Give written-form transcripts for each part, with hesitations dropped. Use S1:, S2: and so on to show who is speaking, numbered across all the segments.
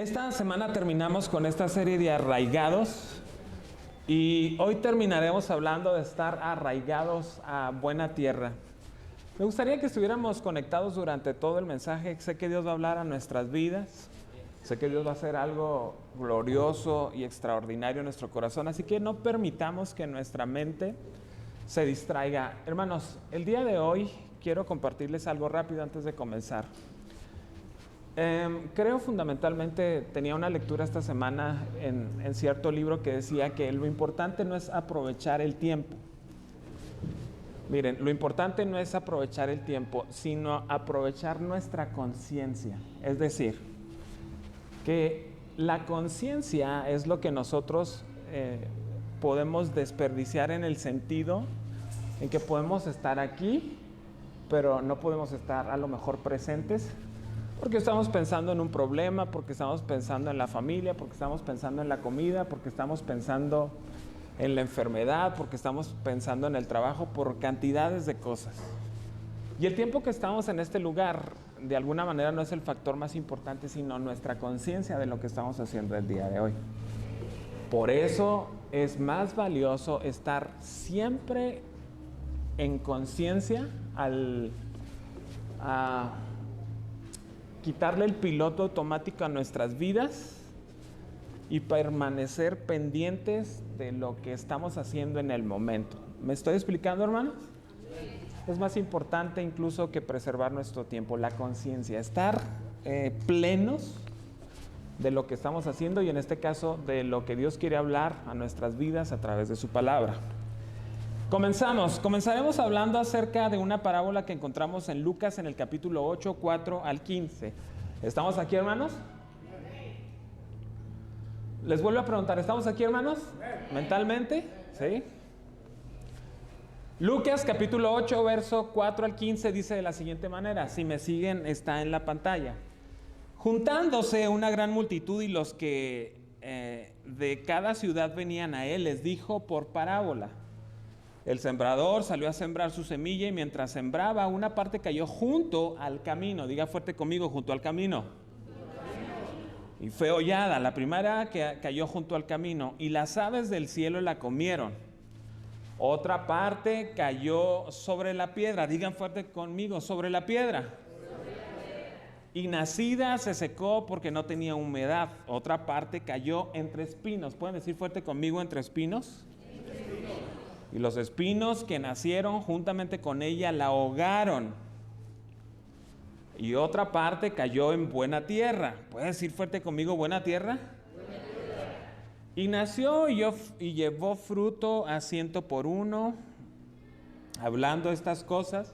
S1: Esta semana terminamos con esta serie de arraigados y hoy terminaremos hablando de estar arraigados a buena tierra. Me gustaría que estuviéramos conectados durante todo el mensaje. Sé que Dios va a hablar a nuestras vidas. Sé que Dios va a hacer algo glorioso y extraordinario en nuestro corazón. Así que no permitamos que nuestra mente se distraiga. Hermanos, el día de hoy quiero compartirles algo rápido antes de comenzar. Creo fundamentalmente, tenía una lectura esta semana en cierto libro que decía que lo importante no es aprovechar el tiempo. Miren, lo importante no es aprovechar el tiempo, sino aprovechar nuestra conciencia. Es decir, que la conciencia es lo que nosotros podemos desperdiciar en el sentido en que podemos estar aquí, pero no podemos estar a lo mejor presentes, porque estamos pensando en un problema, porque estamos pensando en la familia, porque estamos pensando en la comida, porque estamos pensando en la enfermedad, porque estamos pensando en el trabajo, por cantidades de cosas. Y el tiempo que estamos en este lugar, de alguna manera, no es el factor más importante, sino nuestra conciencia de lo que estamos haciendo el día de hoy. Por eso es más valioso estar siempre en conciencia a quitarle el piloto automático a nuestras vidas y permanecer pendientes de lo que estamos haciendo en el momento. ¿Me estoy explicando, hermanos? Es más importante incluso que preservar nuestro tiempo, la conciencia, estar plenos de lo que estamos haciendo y en este caso de lo que Dios quiere hablar a nuestras vidas a través de su palabra. Comenzaremos hablando acerca de una parábola que encontramos en Lucas en el capítulo 8, 4 al 15. ¿Estamos aquí, hermanos? Les vuelvo a preguntar, ¿estamos aquí, hermanos? ¿Mentalmente? ¿Sí? Lucas capítulo 8, verso 4 al 15 dice de la siguiente manera. Si me siguen, está en la pantalla. Juntándose una gran multitud y los que de cada ciudad venían a él, les dijo por parábola. El sembrador salió a sembrar su semilla y mientras sembraba, una parte cayó junto al camino. Diga fuerte conmigo, junto al camino. Y fue hollada. La primera que cayó junto al camino y las aves del cielo la comieron. Otra parte cayó sobre la piedra. Digan fuerte conmigo, sobre la piedra. Y nacida se secó porque no tenía humedad. Otra parte cayó entre espinos. ¿Pueden decir fuerte conmigo, entre espinos? Y los espinos que nacieron juntamente con ella la ahogaron. Y otra parte cayó en buena tierra. ¿Puedes decir fuerte conmigo, buena tierra? Buena tierra. Y nació y llevó fruto a 100 por 1. Hablando estas cosas,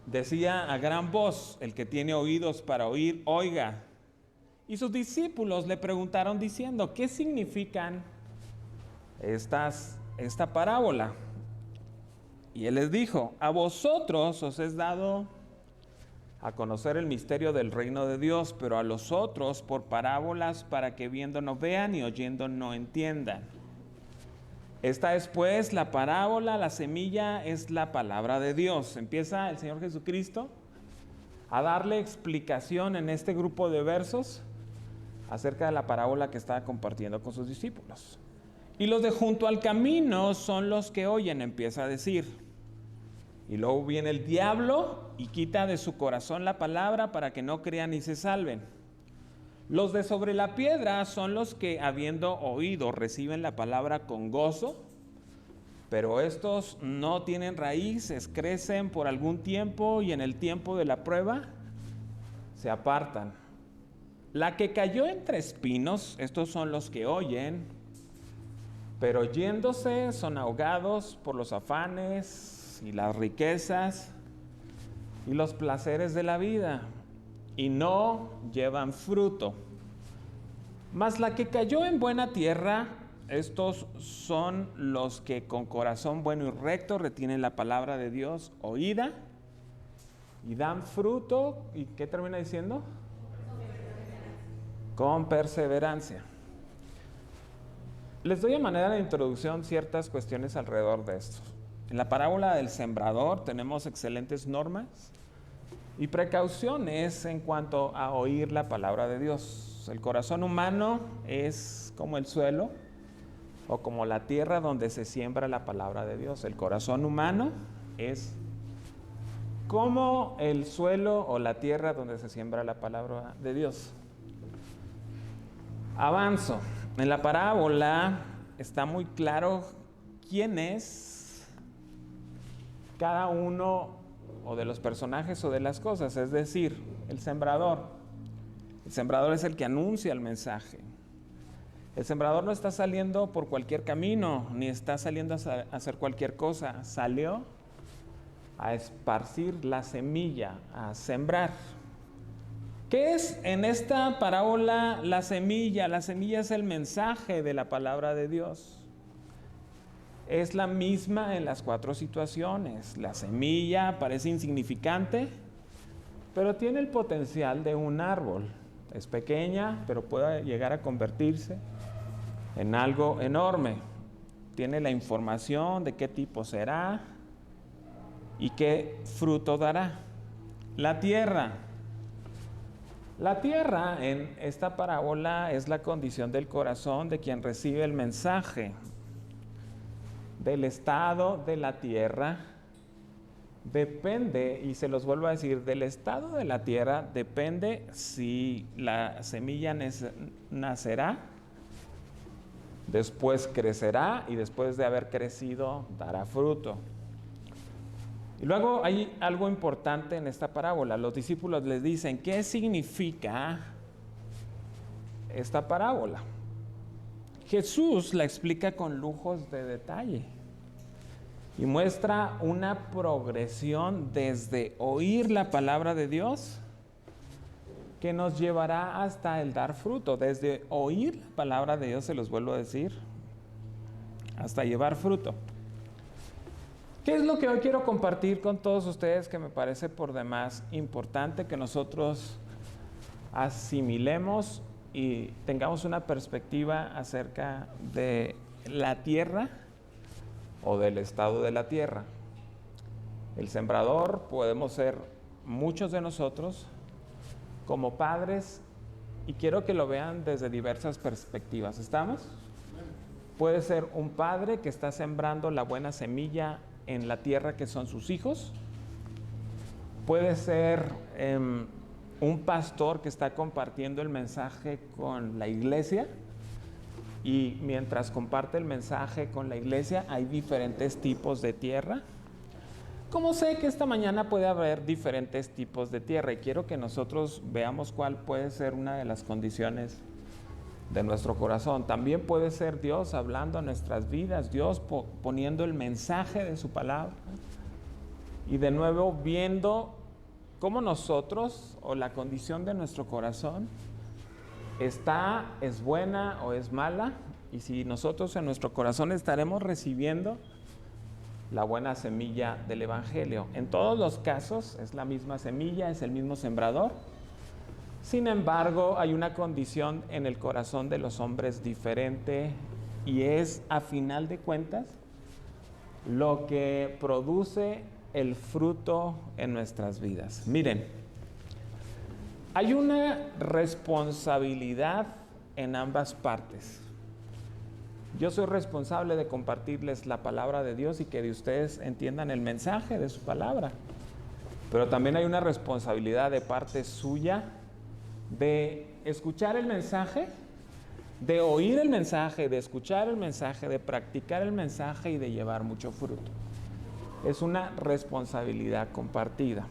S1: decía a gran voz: el que tiene oídos para oír, oiga. Y sus discípulos le preguntaron diciendo: ¿qué significan esta parábola? Y él les dijo: a vosotros os es dado a conocer el misterio del reino de Dios, pero a los otros por parábolas, para que viendo no vean y oyendo no entiendan. Esta es pues la parábola, la semilla es la palabra de Dios. Empieza el Señor Jesucristo a darle explicación en este grupo de versos acerca de la parábola que estaba compartiendo con sus discípulos. Y los de junto al camino son los que oyen, empieza a decir. Y luego viene el diablo y quita de su corazón la palabra para que no crean y se salven. Los de sobre la piedra son los que, habiendo oído, reciben la palabra con gozo, pero estos no tienen raíces, crecen por algún tiempo y en el tiempo de la prueba se apartan. La que cayó entre espinos, estos son los que oyen, pero yéndose son ahogados por los afanes y las riquezas y los placeres de la vida, y no llevan fruto. Mas la que cayó en buena tierra, estos son los que con corazón bueno y recto retienen la palabra de Dios oída y dan fruto. ¿Y qué termina diciendo? Con perseverancia. Les doy a manera de introducción ciertas cuestiones alrededor de esto. En la parábola del sembrador tenemos excelentes normas y precauciones en cuanto a oír la palabra de Dios. nosotros. El corazón humano es como el suelo o como la tierra donde se siembra la palabra de Dios. El corazón humano es como el suelo o la tierra donde se siembra la palabra de Dios. Avanzo. En la parábola está muy claro quién es cada uno o de los personajes o de las cosas, es decir, el sembrador. El sembrador es el que anuncia el mensaje. El sembrador no está saliendo por cualquier camino, ni está saliendo a hacer cualquier cosa. Salió a esparcir la semilla, a sembrar. ¿Qué es en esta parábola la semilla? La semilla es el mensaje de la palabra de Dios. Es la misma en las 4 situaciones. La semilla parece insignificante, pero tiene el potencial de un árbol. Es pequeña, pero puede llegar a convertirse en algo enorme. Tiene la información de qué tipo será y qué fruto dará. La tierra. La tierra en esta parábola es la condición del corazón de quien recibe el mensaje. Del estado de la tierra depende, y se los vuelvo a decir, del estado de la tierra depende si la semilla nacerá, después crecerá y después de haber crecido dará fruto. Y luego hay algo importante en esta parábola. Los discípulos les dicen, ¿qué significa esta parábola? Jesús la explica con lujos de detalle y muestra una progresión desde oír la palabra de Dios que nos llevará hasta el dar fruto. Desde oír la palabra de Dios, se los vuelvo a decir, hasta llevar fruto. ¿Qué es lo que hoy quiero compartir con todos ustedes que me parece por demás importante que nosotros asimilemos y tengamos una perspectiva acerca de la tierra o del estado de la tierra? El sembrador podemos ser muchos de nosotros como padres, y quiero que lo vean desde diversas perspectivas. ¿Estamos? Puede ser un padre que está sembrando la buena semilla en la tierra que son sus hijos. Puede ser un pastor que está compartiendo el mensaje con la iglesia, y mientras comparte el mensaje con la iglesia hay diferentes tipos de tierra. ¿Cómo sé que esta mañana puede haber diferentes tipos de tierra? Y quiero que nosotros veamos cuál puede ser una de las condiciones de nuestro corazón. También puede ser Dios hablando a nuestras vidas, Dios poniendo el mensaje de su palabra, y de nuevo viendo cómo nosotros o la condición de nuestro corazón es buena o es mala, y si nosotros en nuestro corazón estaremos recibiendo la buena semilla del evangelio. En todos los casos es la misma semilla, es el mismo sembrador. Sin embargo, hay una condición en el corazón de los hombres diferente, y es, a final de cuentas, lo que produce el fruto en nuestras vidas. Miren, hay una responsabilidad en ambas partes. Yo soy responsable de compartirles la palabra de Dios y que de ustedes entiendan el mensaje de su palabra. Pero también hay una responsabilidad de parte suya de escuchar el mensaje, de oír el mensaje, de escuchar el mensaje, de practicar el mensaje y de llevar mucho fruto. Es una responsabilidad compartida.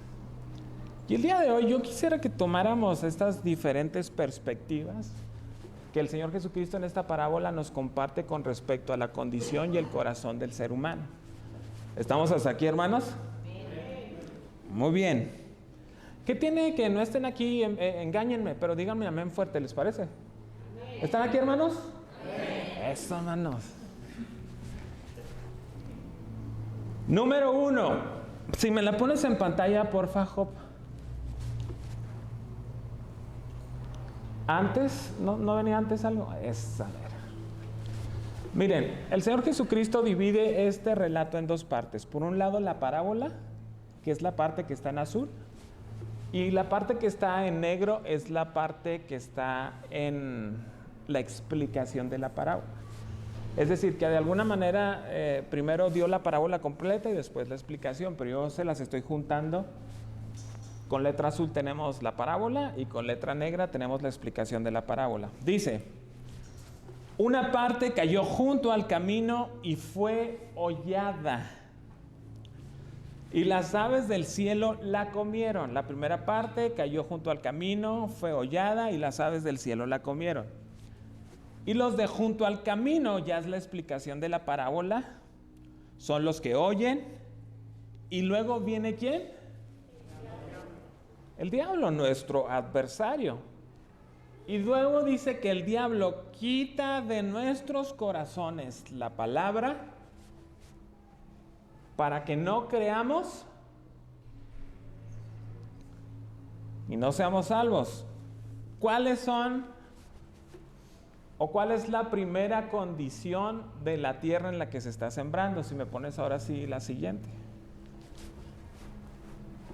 S1: Y el día de hoy yo quisiera que tomáramos estas diferentes perspectivas que el Señor Jesucristo en esta parábola nos comparte con respecto a la condición y el corazón del ser humano. ¿Estamos hasta aquí, hermanos? Muy bien. ¿Qué tiene que no estén aquí? Engáñenme, pero díganme amén fuerte, ¿les parece? ¿Están aquí, hermanos? Eso, hermanos. Número 1. Si me la pones en pantalla, porfa, Job. Antes, ¿no venía antes algo? A ver. Miren, el Señor Jesucristo divide este relato en 2 partes. Por un lado, la parábola, que es la parte que está en azul, Y la parte que está en negro es la parte que está en la explicación de la parábola. Es decir, que de alguna manera primero dio la parábola completa y después la explicación, pero yo se las estoy juntando. Con letra azul tenemos la parábola y con letra negra tenemos la explicación de la parábola. Dice, una parte cayó junto al camino y fue hollada, y las aves del cielo la comieron. La primera parte cayó junto al camino, fue hollada y las aves del cielo la comieron. Y los de junto al camino, ya es la explicación de la parábola, son los que oyen. Y luego viene ¿quién? El diablo, nuestro adversario. Y luego dice que el diablo quita de nuestros corazones la palabra para que no creamos y no seamos salvos. ¿Cuáles son o cuál es la primera condición de la tierra en la que se está sembrando? Si me pones ahora sí la siguiente.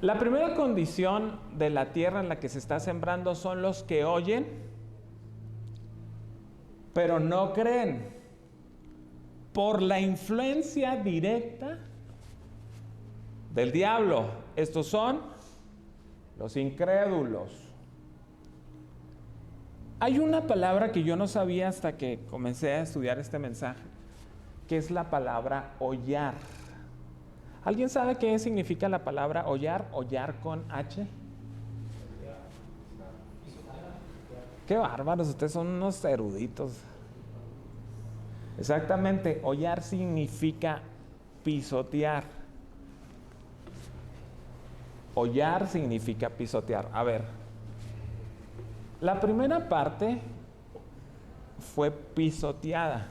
S1: La primera condición de la tierra en la que se está sembrando son los que oyen, pero no creen, por la influencia directa del diablo. Estos son los incrédulos. Hay una palabra que yo no sabía hasta que comencé a estudiar este mensaje, que es la palabra hollar. ¿Alguien sabe qué significa la palabra hollar? Hollar con H. Qué bárbaros, ustedes son unos eruditos. Exactamente, hollar significa pisotear. Hollar significa pisotear. A ver, la primera parte fue pisoteada.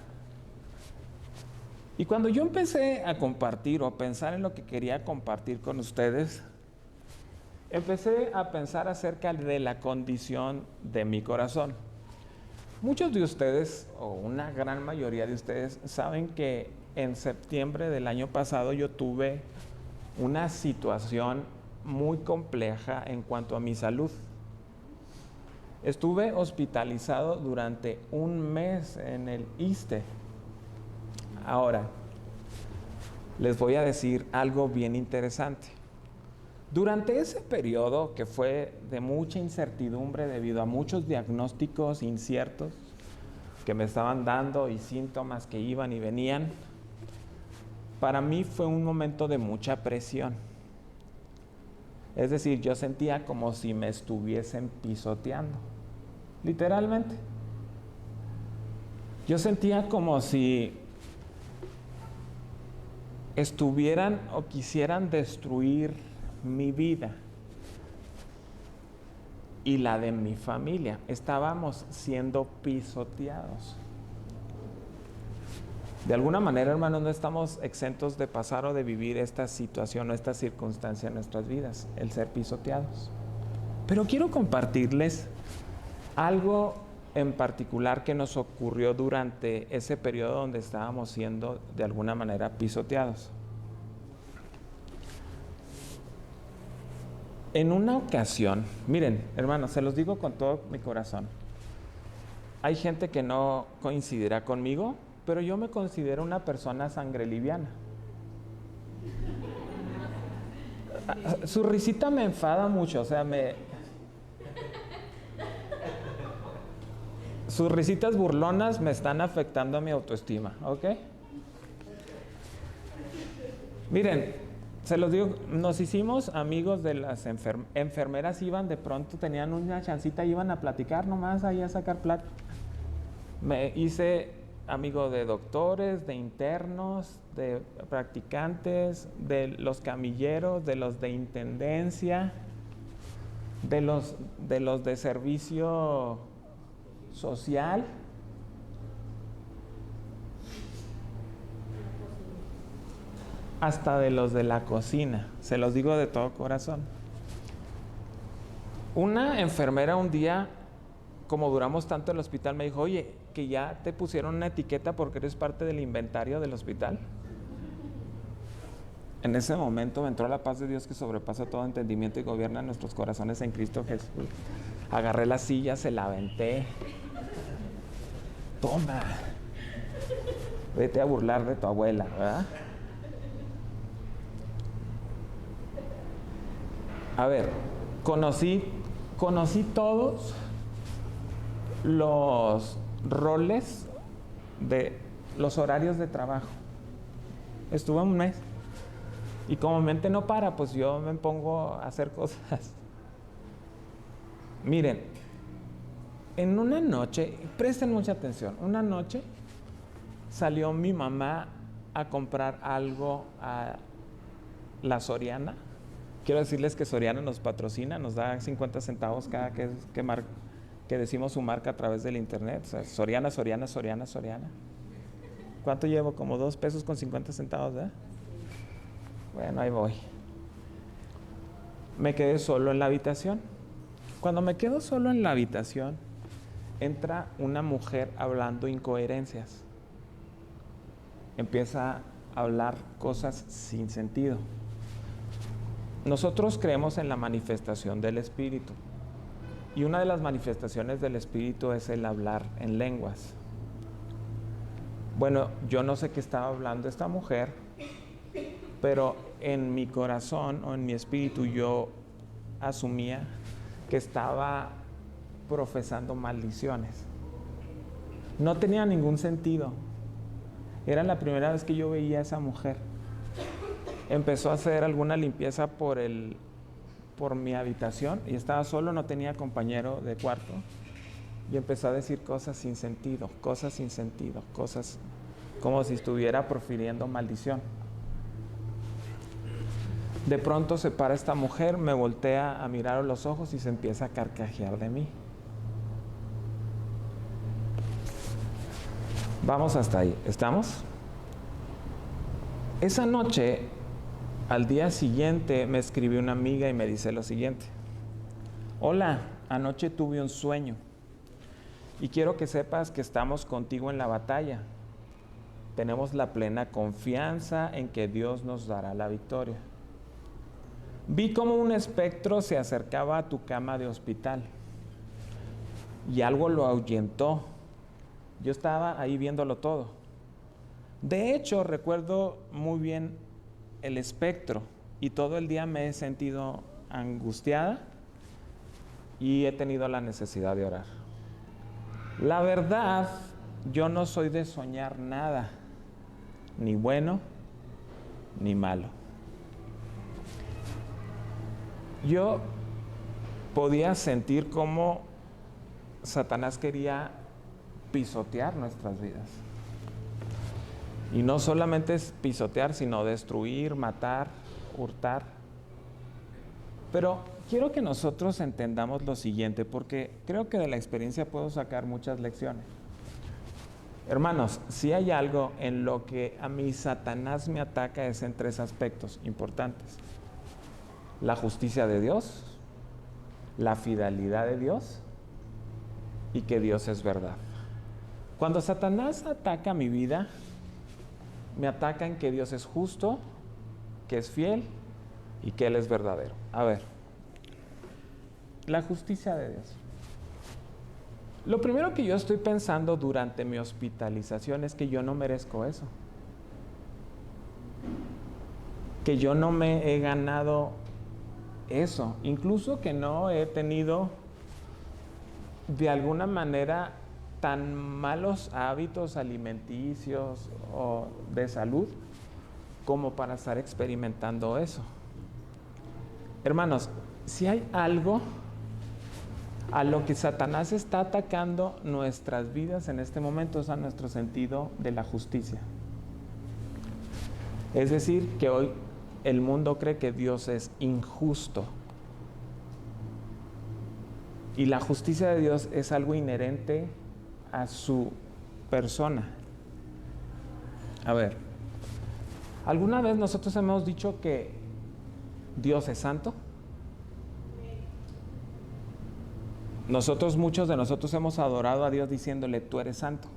S1: Y cuando yo empecé a compartir o a pensar en lo que quería compartir con ustedes, empecé a pensar acerca de la condición de mi corazón. Muchos de ustedes, o una gran mayoría de ustedes, saben que en septiembre del año pasado yo tuve una situación muy compleja en cuanto a mi salud. Estuve hospitalizado durante un mes en el ISSSTE. Ahora, les voy a decir algo bien interesante. Durante ese periodo, que fue de mucha incertidumbre debido a muchos diagnósticos inciertos que me estaban dando y síntomas que iban y venían, para mí fue un momento de mucha presión. Es decir, yo sentía como si me estuviesen pisoteando, literalmente. Yo sentía como si estuvieran o quisieran destruir mi vida y la de mi familia. Estábamos siendo pisoteados. De alguna manera, hermanos, no estamos exentos de pasar o de vivir esta situación o esta circunstancia en nuestras vidas, el ser pisoteados. Pero quiero compartirles algo en particular que nos ocurrió durante ese periodo donde estábamos siendo de alguna manera pisoteados. En una ocasión, miren, hermanos, se los digo con todo mi corazón. Hay gente que no coincidirá conmigo, pero yo me considero una persona sangre liviana. Su risita me enfada mucho, o sea, sus risitas burlonas me están afectando a mi autoestima, ¿ok? Miren, se los digo, nos hicimos amigos de las enfermeras, iban de pronto, tenían una chancita, iban a platicar nomás, ahí a sacar plática. Me hice amigo de doctores, de internos, de practicantes, de los camilleros, de los de intendencia, de los de servicio social. Hasta de los de la cocina, se los digo de todo corazón. Una enfermera un día, como duramos tanto en el hospital, me dijo, oye, que ya te pusieron una etiqueta porque eres parte del inventario del hospital. En ese momento me entró la paz de Dios que sobrepasa todo entendimiento y gobierna nuestros corazones en Cristo Jesús. Agarré la silla, se la aventé. Toma. Vete a burlar de tu abuela, ¿verdad? A ver, conocí todos los roles de los horarios de trabajo. Estuve un mes. Y como mi mente no para, pues yo me pongo a hacer cosas. Miren, en una noche, presten mucha atención, una noche salió mi mamá a comprar algo a la Soriana. Quiero decirles que Soriana nos patrocina, nos da 50 centavos cada que decimos su marca a través del internet. O sea, Soriana. ¿Cuánto llevo? Como 2 pesos con 50 centavos, ¿verdad? Bueno, ahí voy. Me quedé solo en la habitación. Cuando me quedo solo en la habitación, entra una mujer hablando incoherencias. Empieza a hablar cosas sin sentido. Nosotros creemos en la manifestación del Espíritu. Y una de las manifestaciones del Espíritu es el hablar en lenguas. Bueno, yo no sé qué estaba hablando esta mujer, pero en mi corazón o en mi espíritu yo asumía que estaba profesando maldiciones. No tenía ningún sentido. Era la primera vez que yo veía a esa mujer. Empezó a hacer alguna limpieza por mi habitación y estaba solo, no tenía compañero de cuarto. Y empezó a decir cosas sin sentido, cosas como si estuviera profiriendo maldición. De pronto se para esta mujer, me voltea a mirar a los ojos y se empieza a carcajear de mí. Vamos hasta ahí, ¿estamos? Esa noche, al día siguiente, me escribió una amiga y me dice lo siguiente: hola, anoche tuve un sueño y quiero que sepas que estamos contigo en la batalla. Tenemos la plena confianza en que Dios nos dará la victoria. Vi como un espectro se acercaba a tu cama de hospital y algo lo ahuyentó. Yo estaba ahí viéndolo todo. De hecho, recuerdo muy bien el espectro y todo el día me he sentido angustiada y he tenido la necesidad de orar. La verdad, yo no soy de soñar nada, ni bueno ni malo. Yo podía sentir cómo Satanás quería pisotear nuestras vidas. Y no solamente es pisotear, sino destruir, matar, hurtar. Pero quiero que nosotros entendamos lo siguiente, porque creo que de la experiencia puedo sacar muchas lecciones. Hermanos, si hay algo en lo que a mí Satanás me ataca es en 3 aspectos importantes: la justicia de Dios, la fidelidad de Dios y que Dios es verdad. Cuando Satanás ataca mi vida, me ataca en que Dios es justo, que es fiel y que Él es verdadero. A ver, la justicia de Dios. Lo primero que yo estoy pensando durante mi hospitalización es que yo no merezco eso. Que yo no me he ganado eso. Incluso que no he tenido de alguna manera tan malos hábitos alimenticios o de salud como para estar experimentando eso. Hermanos, si hay algo a lo que Satanás está atacando nuestras vidas en este momento es a nuestro sentido de la justicia. Es decir, que hoy el mundo cree que Dios es injusto. Y la justicia de Dios es algo inherente a su persona. A ver, ¿alguna vez nosotros hemos dicho que Dios es santo? Muchos de nosotros hemos adorado a Dios diciéndole: tú eres santo.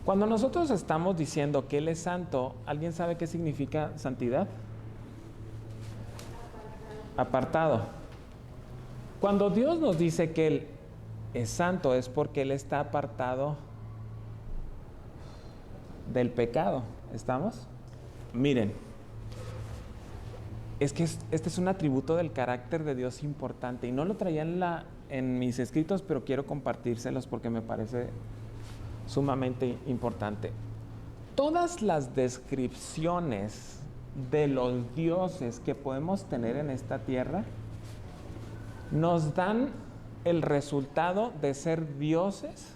S1: Cuando nosotros estamos diciendo que Él es santo, ¿alguien sabe qué significa santidad? Apartado. Cuando Dios nos dice que Él es santo es porque Él está apartado del pecado. ¿Estamos? Miren, es que este es un atributo del carácter de Dios importante y no lo traía en mis escritos, pero quiero compartírselos porque me parece sumamente importante. Todas las descripciones de los dioses que podemos tener en esta tierra nos dan el resultado de ser dioses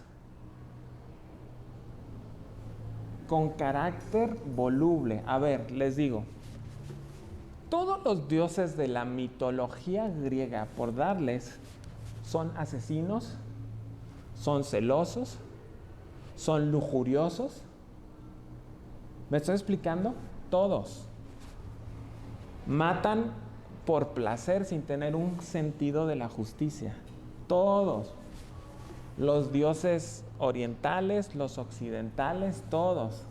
S1: con carácter voluble. A ver, les digo, todos los dioses de la mitología griega, por darles, son asesinos, son celosos, son lujuriosos. ¿Me estoy explicando? Todos. Matan por placer sin tener un sentido de la justicia. Todos. Los dioses orientales, los occidentales, todos.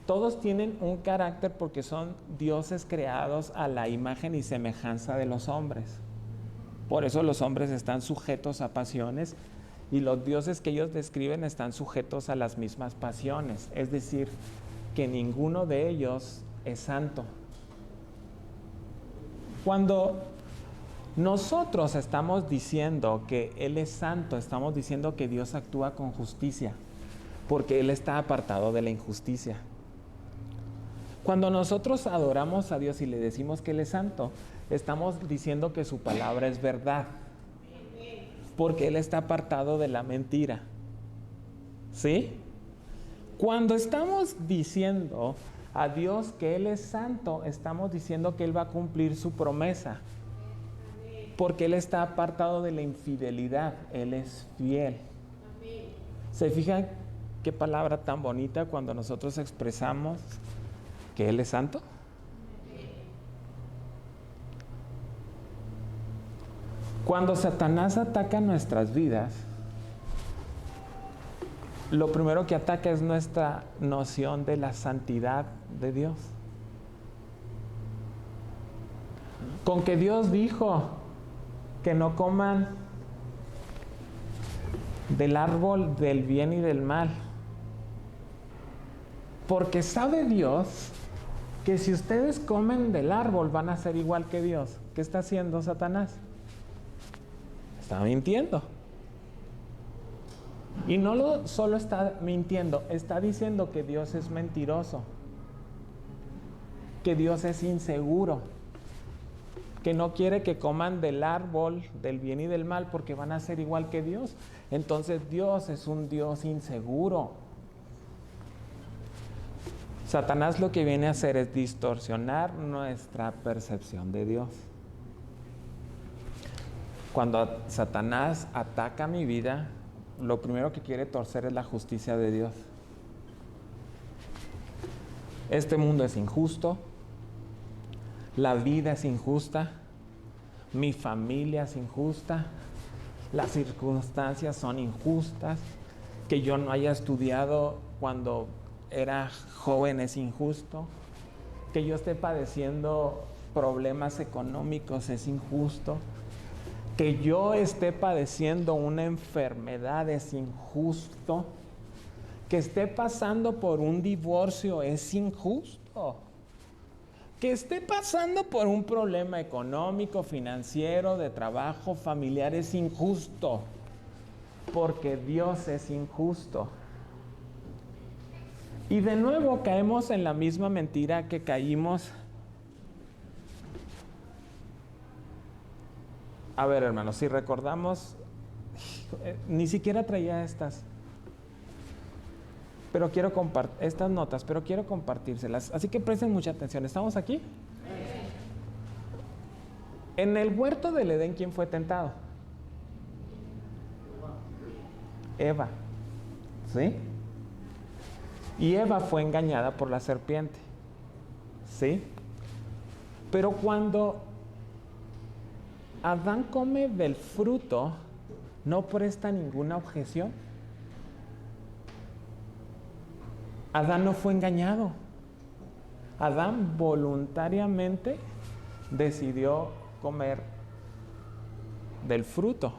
S1: Todos tienen un carácter porque son dioses creados a la imagen y semejanza de los hombres. Por eso los hombres están sujetos a pasiones y los dioses que ellos describen están sujetos a las mismas pasiones. Es decir, que ninguno de ellos es santo. Cuando nosotros estamos diciendo que Él es santo, estamos diciendo que Dios actúa con justicia, porque Él está apartado de la injusticia. Cuando nosotros adoramos a Dios y le decimos que Él es santo, estamos diciendo que su palabra es verdad, porque Él está apartado de la mentira. ¿Sí? Cuando estamos diciendo a Dios que Él es santo, estamos diciendo que Él va a cumplir su promesa, porque Él está apartado de la infidelidad, Él es fiel. ¿Se fijan qué palabra tan bonita cuando nosotros expresamos que Él es santo? Cuando Satanás ataca nuestras vidas, lo primero que ataca es nuestra noción de la santidad de Dios. Con que Dios dijo que no coman del árbol del bien y del mal, porque sabe Dios que si ustedes comen del árbol van a ser igual que Dios. ¿Qué está haciendo Satanás? Está mintiendo. Y no solo está mintiendo, está diciendo que Dios es mentiroso, que Dios es inseguro, que no quiere que coman del árbol del bien y del mal porque van a ser igual que Dios. Entonces Dios es un Dios inseguro. Satanás lo que viene a hacer es distorsionar nuestra percepción de Dios. Cuando Satanás ataca mi vida, lo primero que quiere torcer es la justicia de Dios. Este mundo es injusto, la vida es injusta, mi familia es injusta, las circunstancias son injustas, que yo no haya estudiado cuando era joven es injusto, que yo esté padeciendo problemas económicos es injusto, que yo esté padeciendo una enfermedad es injusto, que esté pasando por un divorcio es injusto, que esté pasando por un problema económico, financiero, de trabajo, familiar es injusto, porque Dios es injusto. Y de nuevo caemos en la misma mentira que caímos. A ver, hermanos, si recordamos, ni siquiera traía estas notas, pero quiero compartírselas. Así que presten mucha atención. ¿Estamos aquí? En el huerto del Edén, ¿quién fue tentado? Eva. ¿Sí? Y Eva fue engañada por la serpiente. ¿Sí? Pero cuando Adán come del fruto, no presta ninguna objeción. Adán no fue engañado. Adán voluntariamente decidió comer del fruto.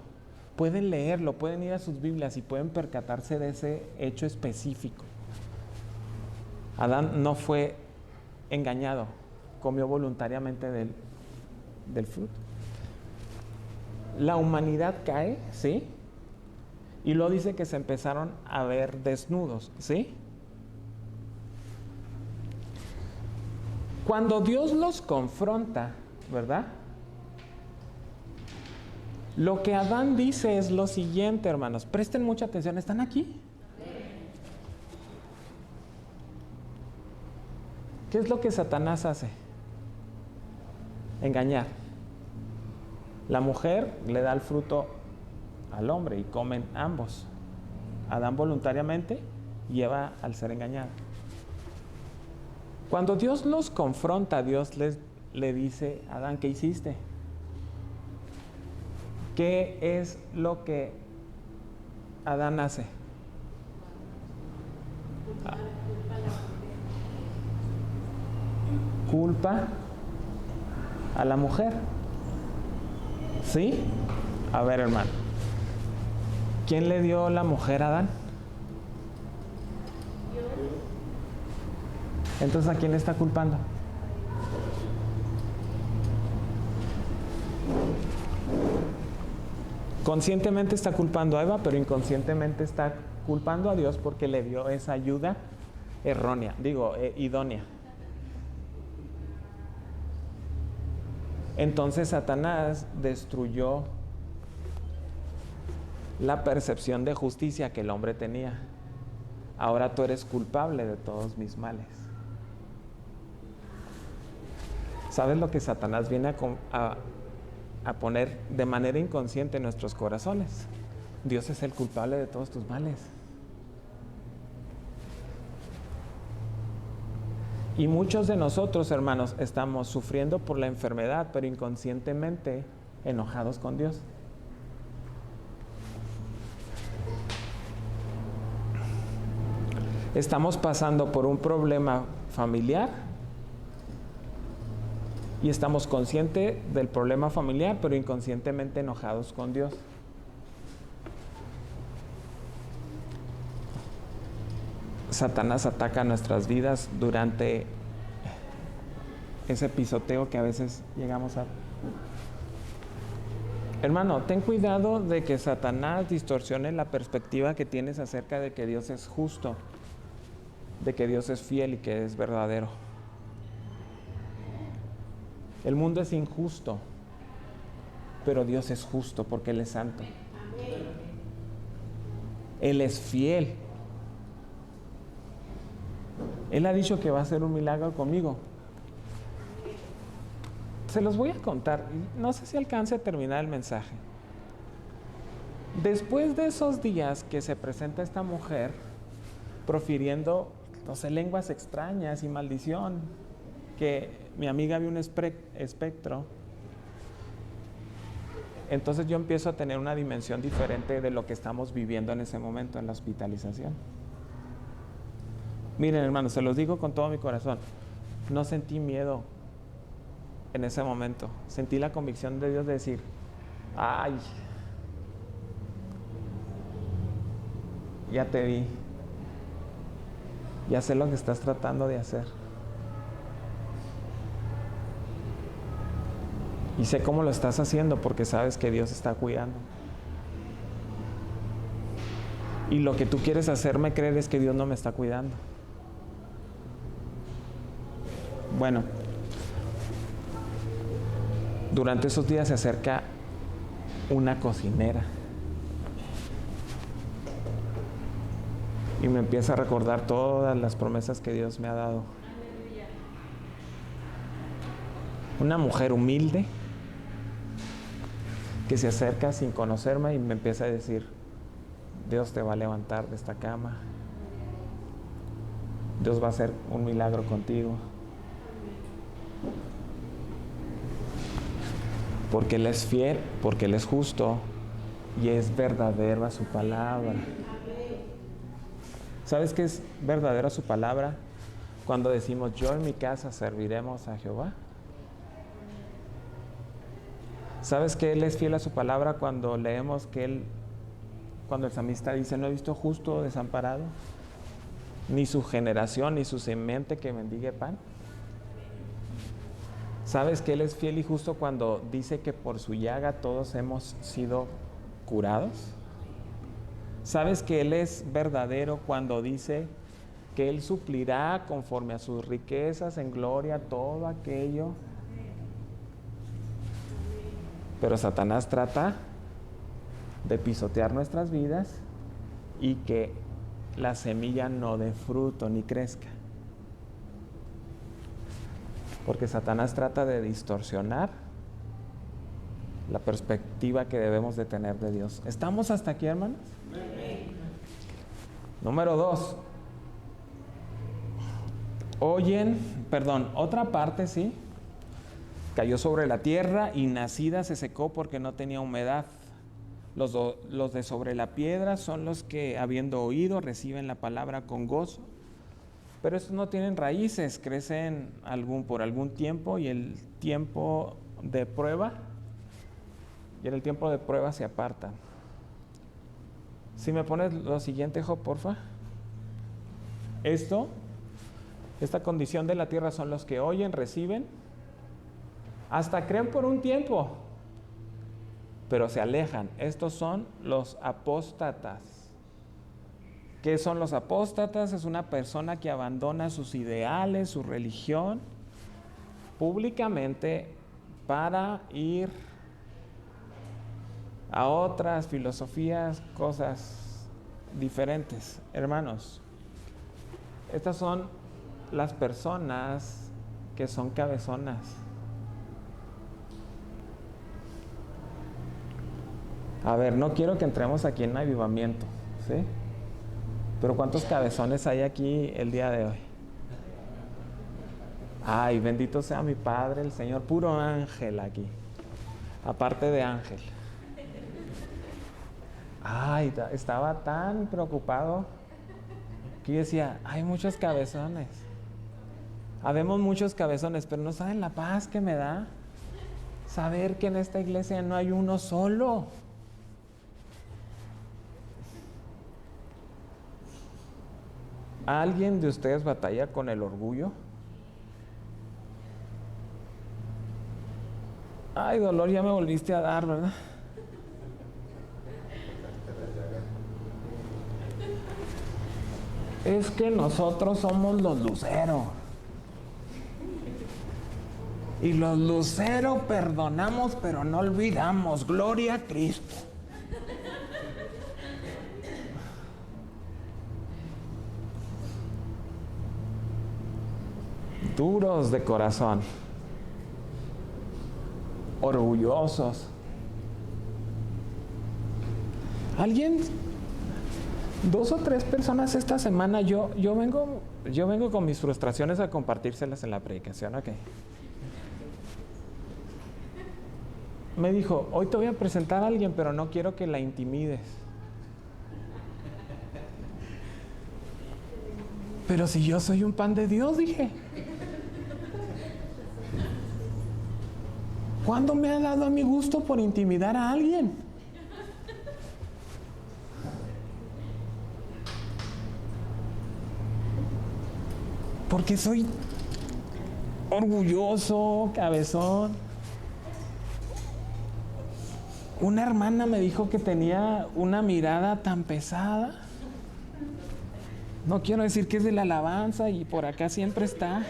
S1: Pueden leerlo, pueden ir a sus Biblias y pueden percatarse de ese hecho específico. Adán no fue engañado, comió voluntariamente del fruto. La humanidad cae, ¿sí? Y luego dice que se empezaron a ver desnudos, ¿sí? Cuando Dios los confronta, ¿verdad? Lo que Adán dice es lo siguiente, hermanos. Presten mucha atención. ¿Están aquí? ¿Qué es lo que Satanás hace? Engañar. La mujer le da el fruto al hombre y comen ambos. Adán voluntariamente lleva al ser engañado. Cuando Dios los confronta, Dios le dice: Adán, ¿qué hiciste? ¿Qué es lo que Adán hace? Culpa a la mujer. ¿Sí? A ver, hermano. ¿Quién le dio la mujer a Adán? Entonces, ¿a quién le está culpando? Conscientemente está culpando a Eva, pero inconscientemente está culpando a Dios porque le dio esa ayuda errónea, idónea. Entonces Satanás destruyó la percepción de justicia que el hombre tenía. Ahora tú eres culpable de todos mis males. ¿Sabes lo que Satanás viene a poner de manera inconsciente en nuestros corazones? Dios es el culpable de todos tus males. Y muchos de nosotros, hermanos, estamos sufriendo por la enfermedad, pero inconscientemente enojados con Dios. Estamos pasando por un problema familiar y estamos conscientes del problema familiar, pero inconscientemente enojados con Dios. Satanás ataca nuestras vidas durante ese pisoteo que a veces llegamos a... Hermano, ten cuidado de que Satanás distorsione la perspectiva que tienes acerca de que Dios es justo, de que Dios es fiel y que es verdadero. El mundo es injusto, pero Dios es justo porque Él es santo. Él es fiel. Él ha dicho que va a hacer un milagro conmigo. Se los voy a contar. No sé si alcance a terminar el mensaje. Después de esos días que se presenta esta mujer profiriendo, no sé, lenguas extrañas y maldición, que mi amiga vio un espectro, entonces yo empiezo a tener una dimensión diferente de lo que estamos viviendo en ese momento en la hospitalización. Miren, hermanos, se los digo con todo mi corazón, no sentí miedo en ese momento. Sentí la convicción de Dios de decir: ay, ya te vi, ya sé lo que estás tratando de hacer. Y sé cómo lo estás haciendo porque sabes que Dios está cuidando. Y lo que tú quieres hacerme creer es que Dios no me está cuidando. Bueno, durante esos días se acerca una cocinera y me empieza a recordar todas las promesas que Dios me ha dado. Una mujer humilde que se acerca sin conocerme y me empieza a decir: Dios te va a levantar de esta cama, Dios va a hacer un milagro contigo, porque Él es fiel, porque Él es justo y es verdadera su palabra. ¿Sabes qué es verdadera su palabra cuando decimos yo en mi casa serviremos a Jehová? ¿Sabes que Él es fiel a su palabra cuando leemos que cuando el salmista dice, no he visto justo desamparado, ni su generación, ni su semente que mendigue pan? ¿Sabes que Él es fiel y justo cuando dice que por su llaga todos hemos sido curados? ¿Sabes que Él es verdadero cuando dice que Él suplirá conforme a sus riquezas en gloria todo aquello? Pero Satanás trata de pisotear nuestras vidas y que la semilla no dé fruto ni crezca. Porque Satanás trata de distorsionar la perspectiva que debemos de tener de Dios. ¿Estamos hasta aquí, hermanos? Número 2. Otra parte, ¿sí? Cayó sobre la tierra y nacida se secó porque no tenía humedad. Los de sobre la piedra son los que, habiendo oído, reciben la palabra con gozo. Pero estos no tienen raíces, crecen por algún tiempo y en el tiempo de prueba se apartan. Si me pones lo siguiente, Job, porfa. Esta condición de la tierra son los que oyen, reciben, hasta creen por un tiempo, pero se alejan. Estos son los apóstatas. ¿Qué son los apóstatas? Es una persona que abandona sus ideales, su religión, públicamente para ir a otras filosofías, cosas diferentes. Hermanos, estas son las personas que son cabezonas. A ver, no quiero que entremos aquí en avivamiento, ¿sí? Pero ¿cuántos cabezones hay aquí el día de hoy? Ay, bendito sea mi Padre, el Señor, puro ángel aquí, aparte de ángel. Ay, estaba tan preocupado que yo decía, hay muchos cabezones. Habemos muchos cabezones, pero no saben la paz que me da saber que en esta iglesia no hay uno solo. ¿Alguien de ustedes batalla con el orgullo? Ay, dolor, ya me volviste a dar, ¿verdad? Es que nosotros somos los luceros. Y los luceros perdonamos, pero no olvidamos. Gloria a Cristo. Duros de corazón, orgullosos. ¿Alguien? 2 o 3 personas esta semana, yo vengo con mis frustraciones a compartírselas en la predicación, ¿ok? Me dijo, hoy te voy a presentar a alguien, pero no quiero que la intimides. Pero si yo soy un pan de Dios, dije. ¿Cuándo me ha dado a mi gusto por intimidar a alguien? Porque soy orgulloso, cabezón. Una hermana me dijo que tenía una mirada tan pesada. No quiero decir que es de la alabanza y por acá siempre está.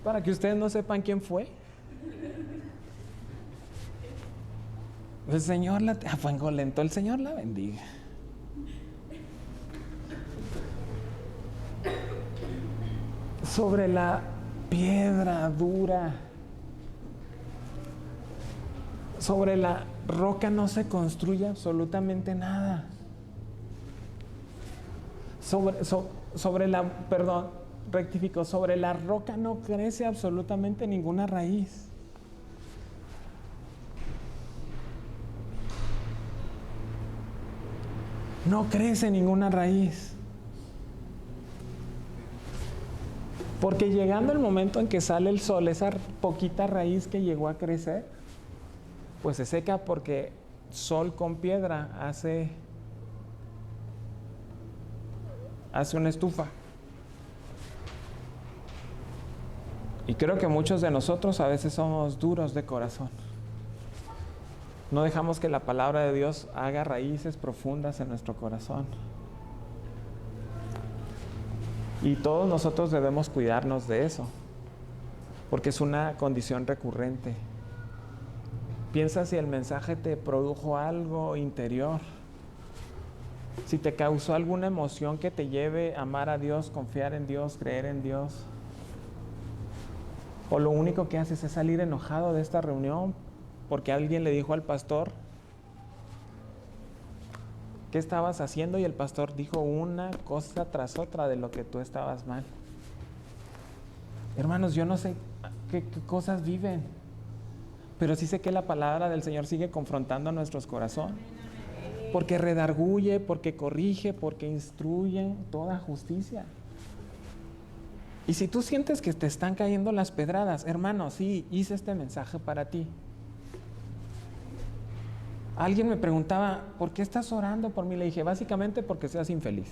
S1: Para que ustedes no sepan quién fue. El Señor fuengolentó, el Señor la bendiga. Sobre la piedra dura, sobre la roca no se construye absolutamente nada. Sobre la roca no crece absolutamente ninguna raíz. no crece ninguna raíz. Porque llegando el momento en que sale el sol, esa poquita raíz que llegó a crecer, pues se seca porque sol con piedra hace una estufa. Y creo que muchos de nosotros a veces somos duros de corazón. No dejamos que la palabra de Dios haga raíces profundas en nuestro corazón. Y todos nosotros debemos cuidarnos de eso, porque es una condición recurrente. Piensa si el mensaje te produjo algo interior, si te causó alguna emoción que te lleve a amar a Dios, confiar en Dios, creer en Dios. O lo único que haces es salir enojado de esta reunión porque alguien le dijo al pastor qué estabas haciendo y el pastor dijo una cosa tras otra de lo que tú estabas mal. Hermanos, yo no sé qué cosas viven, pero sí sé que la palabra del Señor sigue confrontando nuestros corazones, porque redarguye, porque corrige, porque instruye toda justicia. Y si tú sientes que te están cayendo las pedradas, hermano, sí, hice este mensaje para ti. Alguien me preguntaba, ¿por qué estás orando por mí? Le dije, básicamente porque seas infeliz.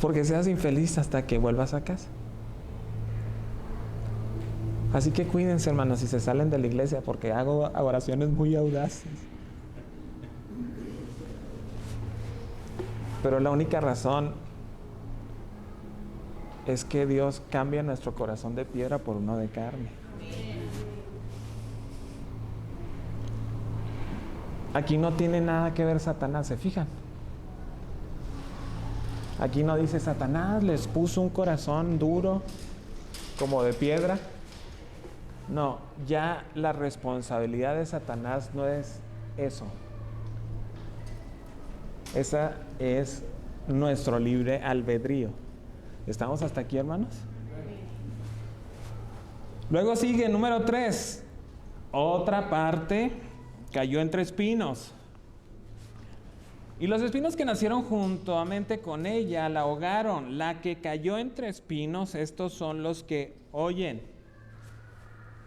S1: Porque seas infeliz hasta que vuelvas a casa. Así que cuídense, hermanos, si se salen de la iglesia, porque hago oraciones muy audaces. Pero la única razón es que Dios cambia nuestro corazón de piedra por uno de carne. Aquí no tiene nada que ver Satanás, ¿se fijan? Aquí no dice Satanás les puso un corazón duro como de piedra. No, ya la responsabilidad de Satanás no es eso. Esa es nuestro libre albedrío. ¿Estamos hasta aquí, hermanos? Luego sigue, número 3. Otra parte cayó entre espinos. Y los espinos que nacieron juntamente con ella la ahogaron. La que cayó entre espinos, estos son los que oyen,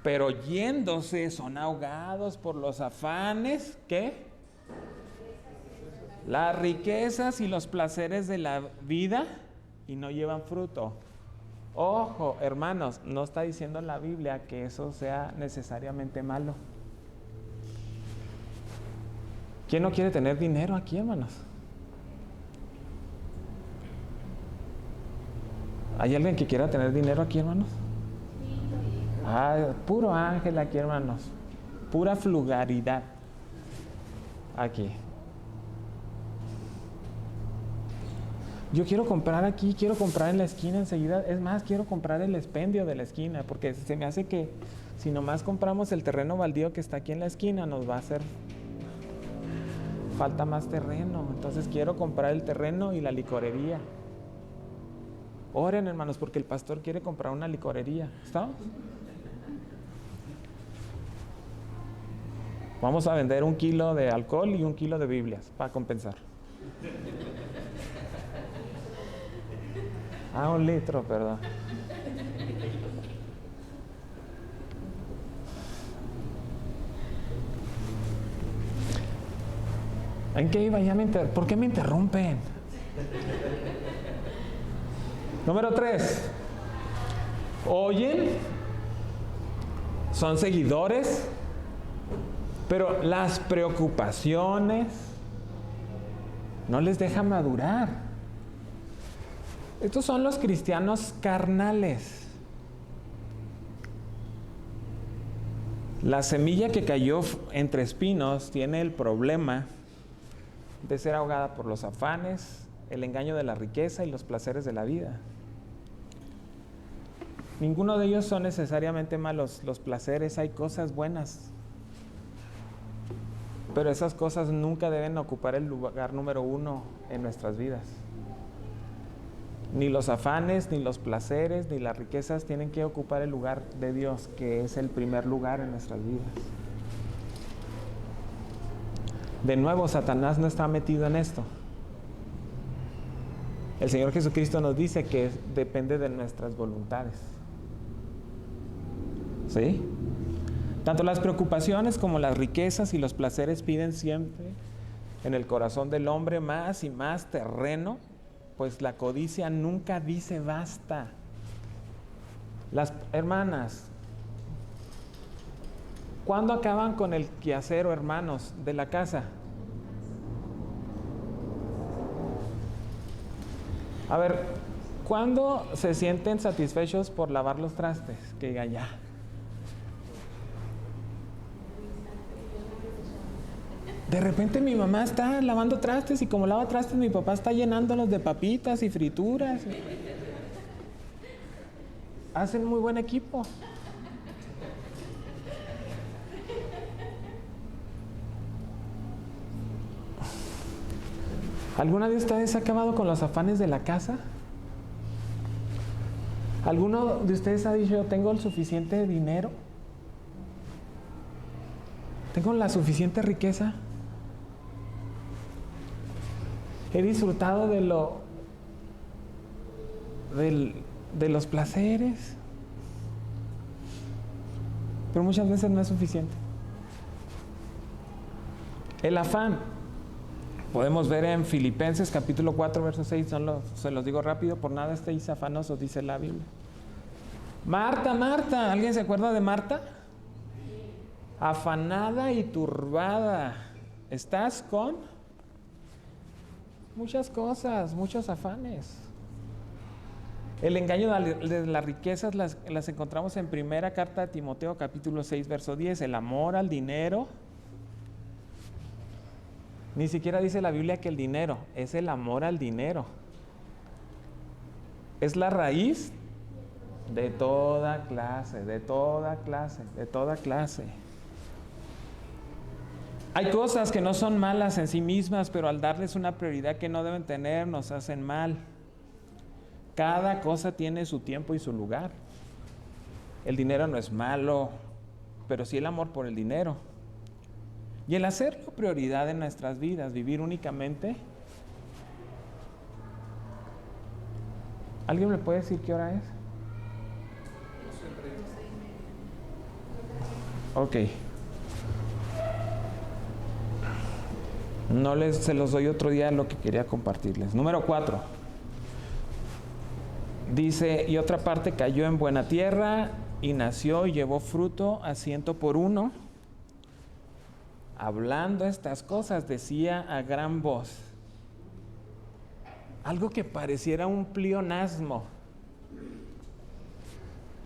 S1: pero yéndose son ahogados por los afanes, ¿qué? Las riquezas y los placeres de la vida y no llevan fruto. Ojo, hermanos, no está diciendo la Biblia que eso sea necesariamente malo. ¿Quién no quiere tener dinero aquí, hermanos? ¿Hay alguien que quiera tener dinero aquí, hermanos? Puro ángel aquí, hermanos. Pura frugalidad aquí. Yo quiero comprar aquí, quiero comprar en la esquina enseguida. Es más, quiero comprar el expendio de la esquina, porque se me hace que si nomás compramos el terreno baldío que está aquí en la esquina, nos va a hacer falta más terreno. Entonces quiero comprar el terreno y la licorería. Oren, hermanos, porque el pastor quiere comprar una licorería. ¿Estamos? Vamos a vender 1 kilo de alcohol y 1 kilo de Biblias para compensar. 1 litro, perdón. ¿En qué iba? ¿Por qué me interrumpen? Número 3. Oyen, son seguidores, pero las preocupaciones no les dejan madurar. Estos son los cristianos carnales. La semilla que cayó entre espinos tiene el problema de ser ahogada por los afanes, el engaño de la riqueza y los placeres de la vida. Ninguno de ellos son necesariamente malos. Los placeres, hay cosas buenas, pero esas cosas nunca deben ocupar el lugar número 1 en nuestras vidas. Ni los afanes, ni los placeres, ni las riquezas tienen que ocupar el lugar de Dios, que es el primer lugar en nuestras vidas. De nuevo, Satanás no está metido en esto. El Señor Jesucristo nos dice que depende de nuestras voluntades. ¿Sí? Tanto las preocupaciones como las riquezas y los placeres piden siempre en el corazón del hombre más y más terreno, pues la codicia nunca dice basta. Las hermanas, ¿cuándo acaban con el quehacer, hermanos, de la casa? A ver, ¿cuándo se sienten satisfechos por lavar los trastes? Que digan ya. De repente mi mamá está lavando trastes y como lava trastes mi papá está llenándolos de papitas y frituras. Hacen muy buen equipo. ¿Alguna de ustedes ha acabado con los afanes de la casa? ¿Alguno de ustedes ha dicho, yo tengo el suficiente dinero? ¿Tengo la suficiente riqueza? He disfrutado de los placeres, pero muchas veces no es suficiente. El afán, podemos ver en Filipenses capítulo 4, verso 6, se los digo rápido, por nada estéis afanosos, dice la Biblia. Marta, Marta, ¿alguien se acuerda de Marta? Afanada y turbada, estás con muchas cosas, muchos afanes. El engaño de las riquezas las encontramos en primera carta de Timoteo capítulo 6 verso 10. El amor al dinero. Ni siquiera dice la Biblia que el dinero, es el amor al dinero. Es la raíz de toda clase, de toda clase, de toda clase. Hay cosas que no son malas en sí mismas, pero al darles una prioridad que no deben tener, nos hacen mal. Cada cosa tiene su tiempo y su lugar. El dinero no es malo, pero sí el amor por el dinero. Y el hacerlo prioridad en nuestras vidas, vivir únicamente. ¿Alguien me puede decir qué hora es? Ok. Se los doy otro día lo que quería compartirles. Número 4. Dice, y otra parte cayó en buena tierra y nació y llevó fruto a 100 por uno. Hablando estas cosas decía a gran voz. Algo que pareciera un pleonasmo.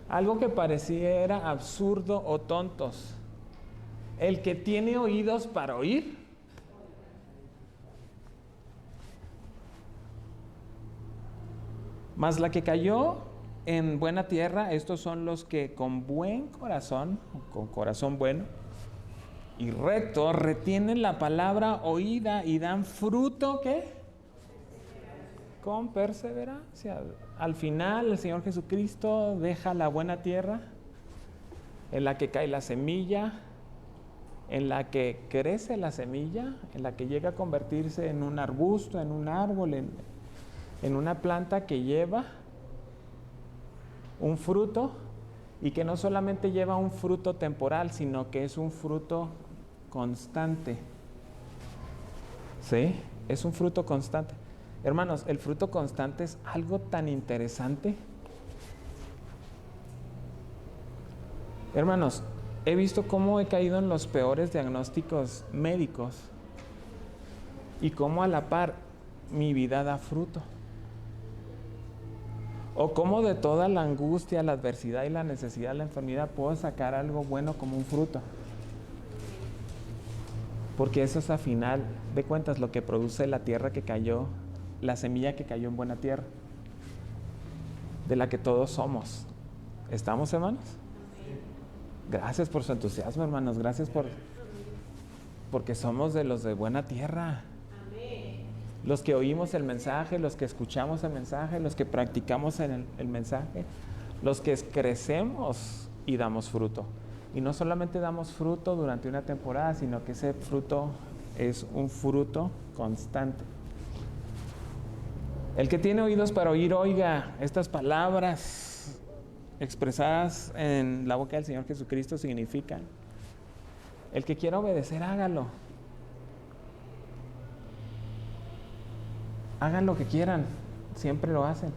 S1: Algo que pareciera absurdo o tontos. El que tiene oídos para oír, mas la que cayó en buena tierra, estos son los que con buen corazón, con corazón bueno y recto, retienen la palabra oída y dan fruto, ¿qué? Con perseverancia. Al final el Señor Jesucristo deja la buena tierra en la que cae la semilla, en la que crece la semilla, en la que llega a convertirse en un arbusto, en un árbol, en una planta que lleva un fruto y que no solamente lleva un fruto temporal, sino que es un fruto constante. ¿Sí? Es un fruto constante. Hermanos, el fruto constante es algo tan interesante. Hermanos, he visto cómo he caído en los peores diagnósticos médicos y cómo a la par mi vida da fruto. O cómo de toda la angustia, la adversidad y la necesidad, la enfermedad, puedo sacar algo bueno como un fruto. Porque eso es a final de cuentas lo que produce la tierra que cayó, la semilla que cayó en buena tierra, de la que todos somos. ¿Estamos, hermanos? Gracias por su entusiasmo, hermanos. Gracias porque somos de los de buena tierra. Los que oímos el mensaje, los que escuchamos el mensaje, los que practicamos el mensaje, los que crecemos y damos fruto. Y no solamente damos fruto durante una temporada, sino que ese fruto es un fruto constante. El que tiene oídos para oír, oiga. Estas palabras expresadas en la boca del Señor Jesucristo significan: el que quiera obedecer, hágalo. Hagan lo que quieran, siempre lo hacen.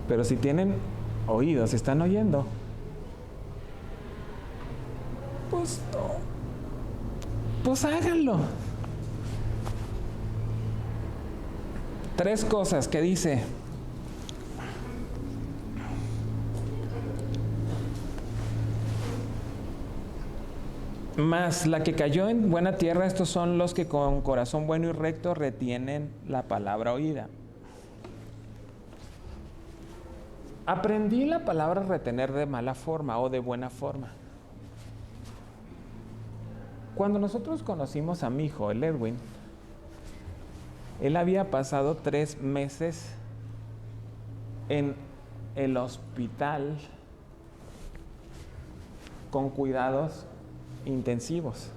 S1: Pero si tienen oídos, si están oyendo, pues háganlo. 3 cosas que dice. Mas la que cayó en buena tierra, estos son los que con corazón bueno y recto retienen la palabra oída. Aprendí la palabra retener de mala forma o de buena forma. Cuando nosotros conocimos a mi hijo, el Edwin, él había pasado 3 meses en el hospital con cuidados intensivos.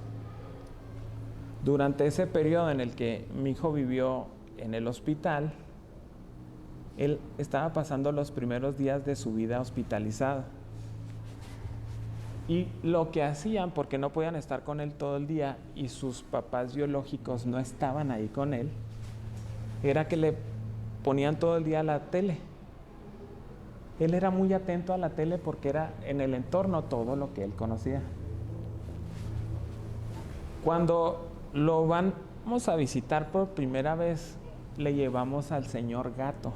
S1: Durante ese periodo en el que mi hijo vivió en el hospital, él estaba pasando los primeros días de su vida hospitalizado. Y lo que hacían, porque no podían estar con él todo el día y sus papás biológicos no estaban ahí con él, era que le ponían todo el día la tele. Él era muy atento a la tele porque era en el entorno todo lo que él conocía. Cuando lo vamos a visitar por primera vez, le llevamos al señor Gato.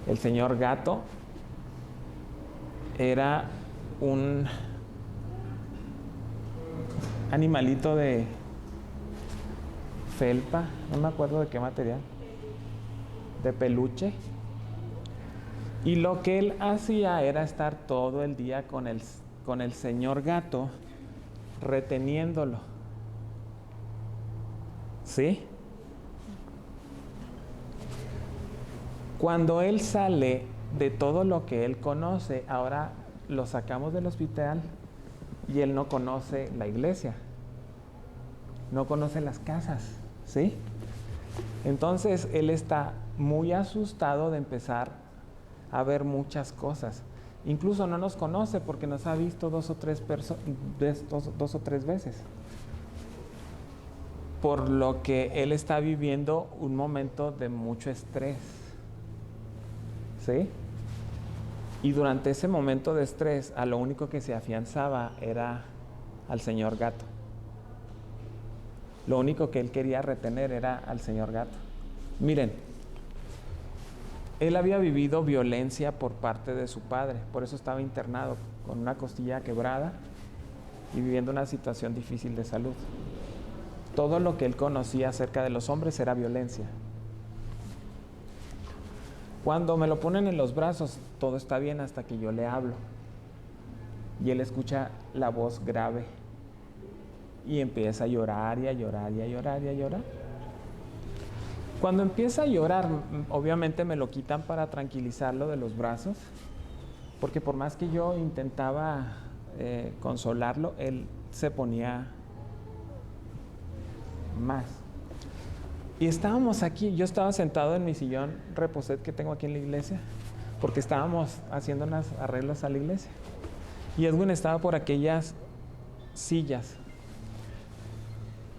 S1: El señor Gato era un animalito de felpa, no me acuerdo de qué material, de peluche. Y lo que él hacía era estar todo el día con el señor Gato, reteniéndolo. ¿Sí? Cuando él sale de todo lo que él conoce, ahora lo sacamos del hospital y él no conoce la iglesia, no conoce las casas, ¿sí? Entonces él está muy asustado de empezar a ver muchas cosas. Incluso no nos conoce porque nos ha visto 2 o 3 veces. Por lo que él está viviendo un momento de mucho estrés. ¿Sí? Y durante ese momento de estrés, a lo único que se afianzaba era al señor Gato. Lo único que él quería retener era al señor Gato. Miren, él había vivido violencia por parte de su padre, por eso estaba internado con una costilla quebrada y viviendo una situación difícil de salud. Todo lo que él conocía acerca de los hombres era violencia. Cuando me lo ponen en los brazos, todo está bien hasta que yo le hablo. Y él escucha la voz grave y empieza a llorar y a llorar y a llorar y a llorar. Cuando empieza a llorar, obviamente me lo quitan para tranquilizarlo de los brazos, porque por más que yo intentaba consolarlo, él se ponía más. Y estábamos aquí, yo estaba sentado en mi sillón reposet que tengo aquí en la iglesia, porque estábamos haciendo unos arreglos a la iglesia. Y Edwin estaba por aquellas sillas.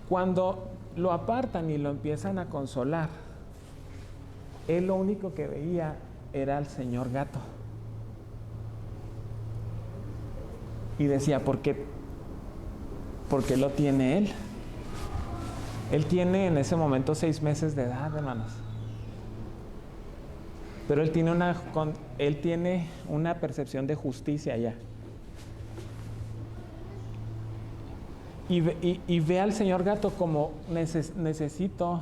S1: Cuando lo apartan y lo empiezan a consolar, él lo único que veía era al señor Gato. Y decía, ¿por qué lo tiene él? Él tiene en ese momento 6 meses de edad, hermanos. Pero él tiene una percepción de justicia ya. Y ve al señor Gato como necesito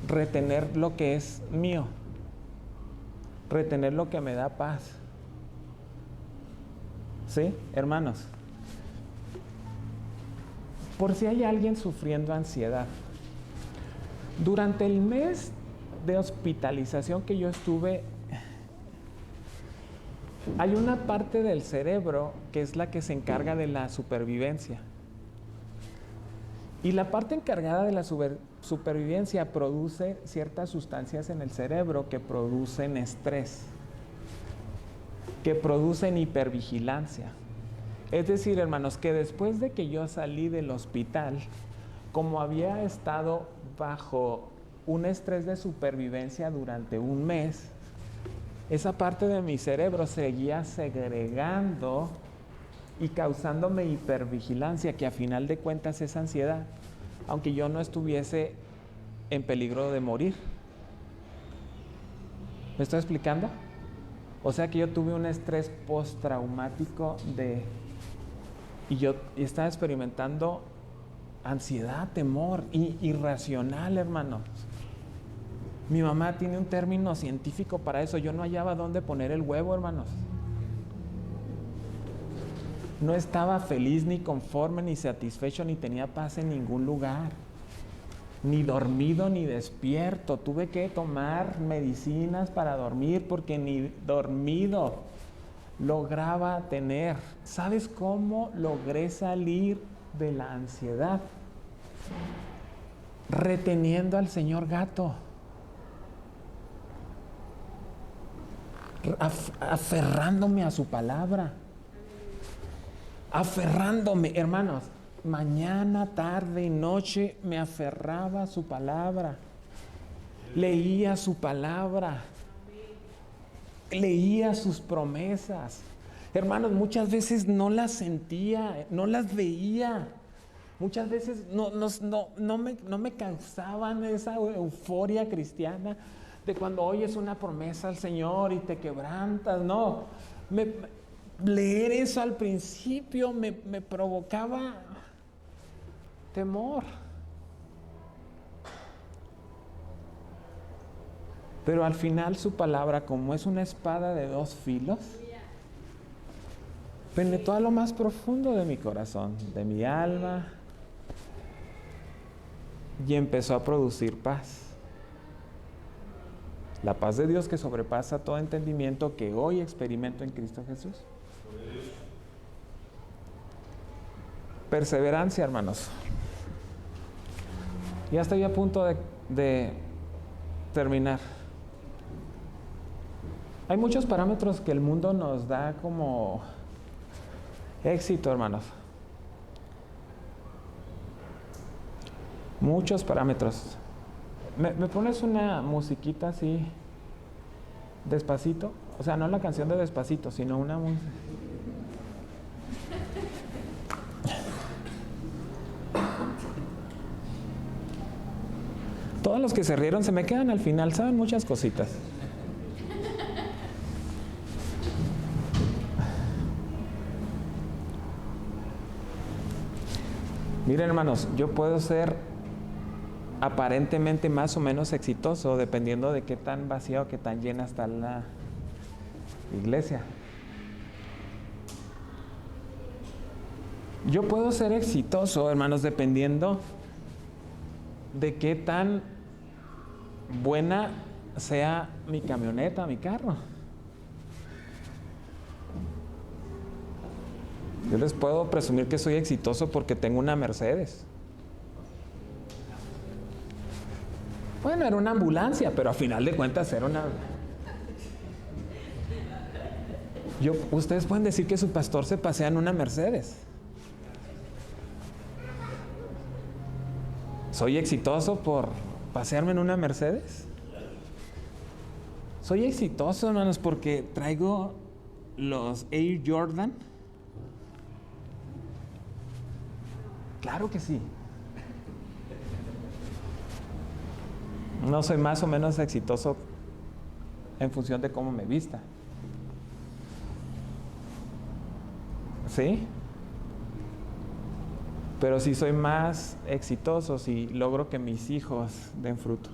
S1: retener lo que es mío, retener lo que me da paz. ¿Sí, hermanos? Por si hay alguien sufriendo ansiedad. Durante el mes de hospitalización que yo estuve, hay una parte del cerebro que es la que se encarga de la supervivencia. Y la parte encargada de la supervivencia produce ciertas sustancias en el cerebro que producen estrés, que producen hipervigilancia. Es decir, hermanos, que después de que yo salí del hospital, como había estado bajo un estrés de supervivencia durante un mes, esa parte de mi cerebro seguía segregando y causándome hipervigilancia, que a final de cuentas es ansiedad, aunque yo no estuviese en peligro de morir. ¿Me estoy explicando? O sea que yo tuve un estrés postraumático y yo estaba experimentando ansiedad, temor, irracional, hermanos. Mi mamá tiene un término científico para eso. Yo no hallaba dónde poner el huevo, hermanos. No estaba feliz, ni conforme, ni satisfecho, ni tenía paz en ningún lugar. Ni dormido, ni despierto. Tuve que tomar medicinas para dormir porque ni dormido lograba tener. ¿Sabes cómo logré salir de la ansiedad? Reteniendo al señor gato. Aferrándome a su palabra. Aferrándome, hermanos, mañana, tarde y noche me aferraba a su palabra. Leía su palabra. Leía sus promesas. Hermanos, muchas veces no las sentía, no las veía. Muchas veces no me causaban esa euforia cristiana de cuando oyes una promesa al Señor y te quebrantas. No, leer eso al principio me provocaba temor. Pero al final su palabra, como es una espada de dos filos, penetró a lo más profundo de mi corazón, de mi alma, y empezó a producir paz. La paz de Dios que sobrepasa todo entendimiento, que hoy experimento en Cristo Jesús. Perseverancia, hermanos. Ya estoy a punto de terminar. Hay muchos parámetros que el mundo nos da como éxito, hermanos. Muchos parámetros. ¿Me pones una musiquita así, despacito? O sea, no la canción de Despacito, sino una música. Todos los que se rieron se me quedan al final, saben muchas cositas. Miren, hermanos, yo puedo ser aparentemente más o menos exitoso dependiendo de qué tan vacía o qué tan llena está la iglesia. Yo puedo ser exitoso, hermanos, dependiendo de qué tan buena sea mi camioneta, mi carro. Yo les puedo presumir que soy exitoso porque tengo una Mercedes. Bueno, era una ambulancia, pero a final de cuentas era una... Ustedes pueden decir que su pastor se pasea en una Mercedes. ¿Soy exitoso por pasearme en una Mercedes? Soy exitoso, hermanos, porque traigo los Air Jordan. Claro que sí. No soy más o menos exitoso en función de cómo me vista. ¿Sí? Pero sí soy más exitoso si logro que mis hijos den fruto.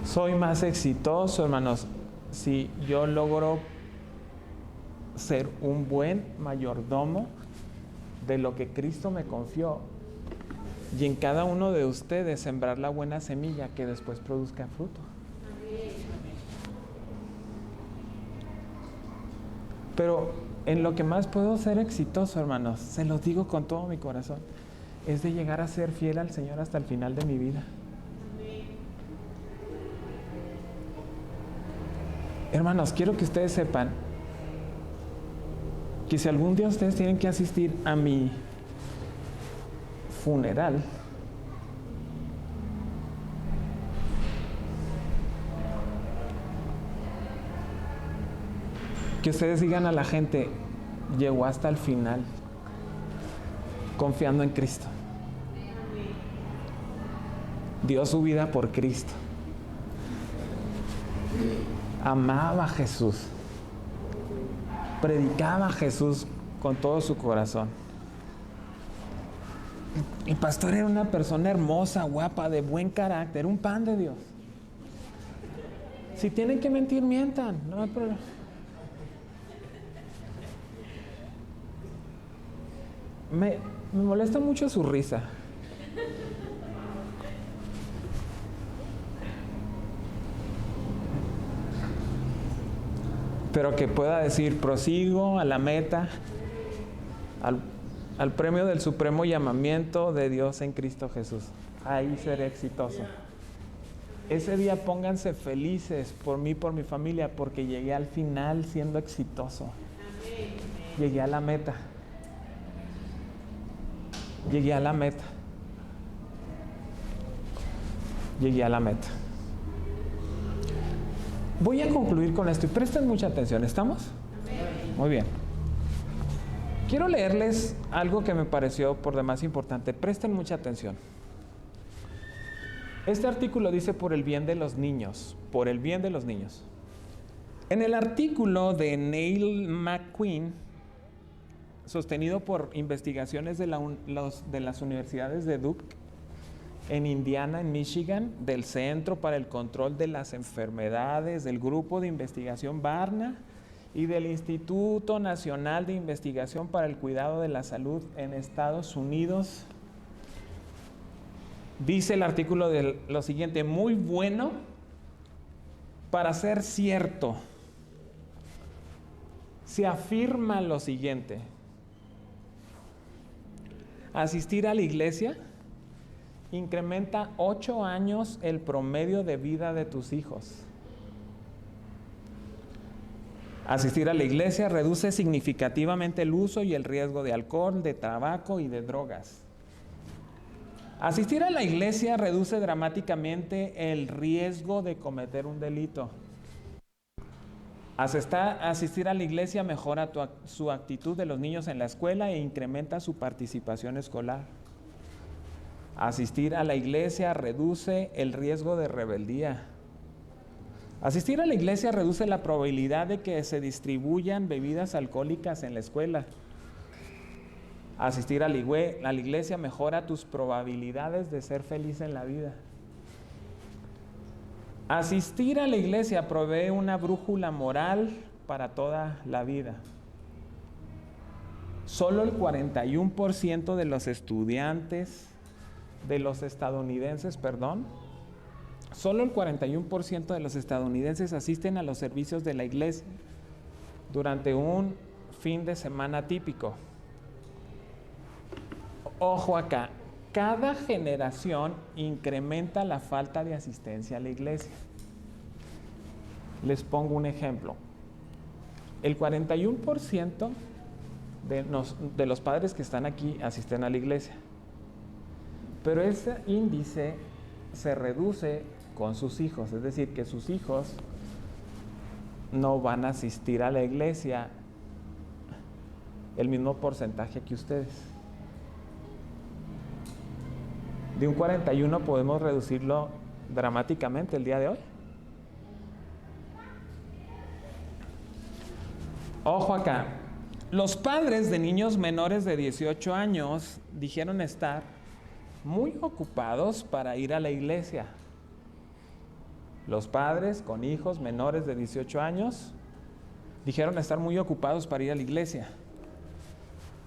S1: Soy más exitoso, hermanos, si yo logro ser un buen mayordomo de lo que Cristo me confió y en cada uno de ustedes sembrar la buena semilla que después produzca fruto. Pero en lo que más puedo ser exitoso, hermanos, se los digo con todo mi corazón, es de llegar a ser fiel al Señor hasta el final de mi vida. Hermanos, quiero que ustedes sepan que si algún día ustedes tienen que asistir a mi funeral, que ustedes digan a la gente, llegó hasta el final, confiando en Cristo. Dio su vida por Cristo. Amaba a Jesús. Predicaba a Jesús con todo su corazón. El pastor era una persona hermosa, guapa, de buen carácter, un pan de Dios. Si tienen que mentir, mientan, no hay problema. Me molesta mucho su risa. Pero que pueda decir, prosigo a la meta, al premio del supremo llamamiento de Dios en Cristo Jesús. Ahí seré exitoso. Ese día pónganse felices por mí, por mi familia, porque llegué al final siendo exitoso. Llegué a la meta. Llegué a la meta. Llegué a la meta. Voy a concluir con esto y presten mucha atención. ¿Estamos? Muy bien. Quiero leerles algo que me pareció por demás importante. Presten mucha atención. Este artículo dice por el bien de los niños. Por el bien de los niños. En el artículo de Neil McQueen, sostenido por investigaciones de las universidades de Duke, en Indiana, en Michigan, del Centro para el Control de las Enfermedades, del Grupo de Investigación Barna y del Instituto Nacional de Investigación para el Cuidado de la Salud en Estados Unidos. Dice el artículo de lo siguiente: muy bueno para ser cierto. Se afirma lo siguiente: asistir a la iglesia incrementa 8 años el promedio de vida de tus hijos. Asistir a la iglesia reduce significativamente el uso y el riesgo de alcohol, de tabaco y de drogas. Asistir a la iglesia reduce dramáticamente el riesgo de cometer un delito. Asistir a la iglesia mejora su actitud de los niños en la escuela e incrementa su participación escolar. Asistir a la iglesia reduce el riesgo de rebeldía. Asistir a la iglesia reduce la probabilidad de que se distribuyan bebidas alcohólicas en la escuela. Asistir a la iglesia mejora tus probabilidades de ser feliz en la vida. Asistir a la iglesia provee una brújula moral para toda la vida. Solo el 41% de los estudiantes, solo el 41% de los estadounidenses asisten a los servicios de la iglesia durante un fin de semana típico. Ojo acá, cada generación incrementa la falta de asistencia a la iglesia. Les pongo un ejemplo. El 41% de los padres que están aquí asisten a la iglesia. Pero ese índice se reduce con sus hijos, es decir, que sus hijos no van a asistir a la iglesia el mismo porcentaje que ustedes. De un 41 podemos reducirlo dramáticamente el día de hoy. Ojo acá, los padres de niños menores de 18 años dijeron estar muy ocupados para ir a la iglesia. Los padres con hijos menores de 18 años dijeron estar muy ocupados para ir a la iglesia.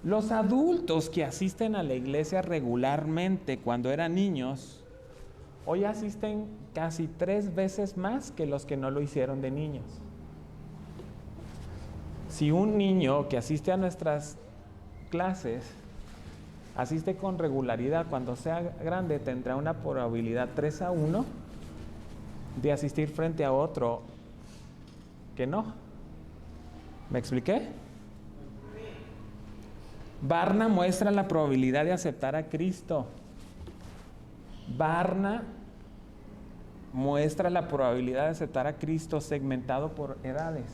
S1: Los adultos que asisten a la iglesia regularmente cuando eran niños, hoy asisten casi 3 veces más que los que no lo hicieron de niños. Si un niño que asiste a nuestras clases asiste con regularidad, cuando sea grande tendrá una probabilidad 3-1 de asistir frente a otro que no. ¿Me expliqué? Barna muestra la probabilidad de aceptar a Cristo. Barna muestra la probabilidad de aceptar a Cristo segmentado por edades.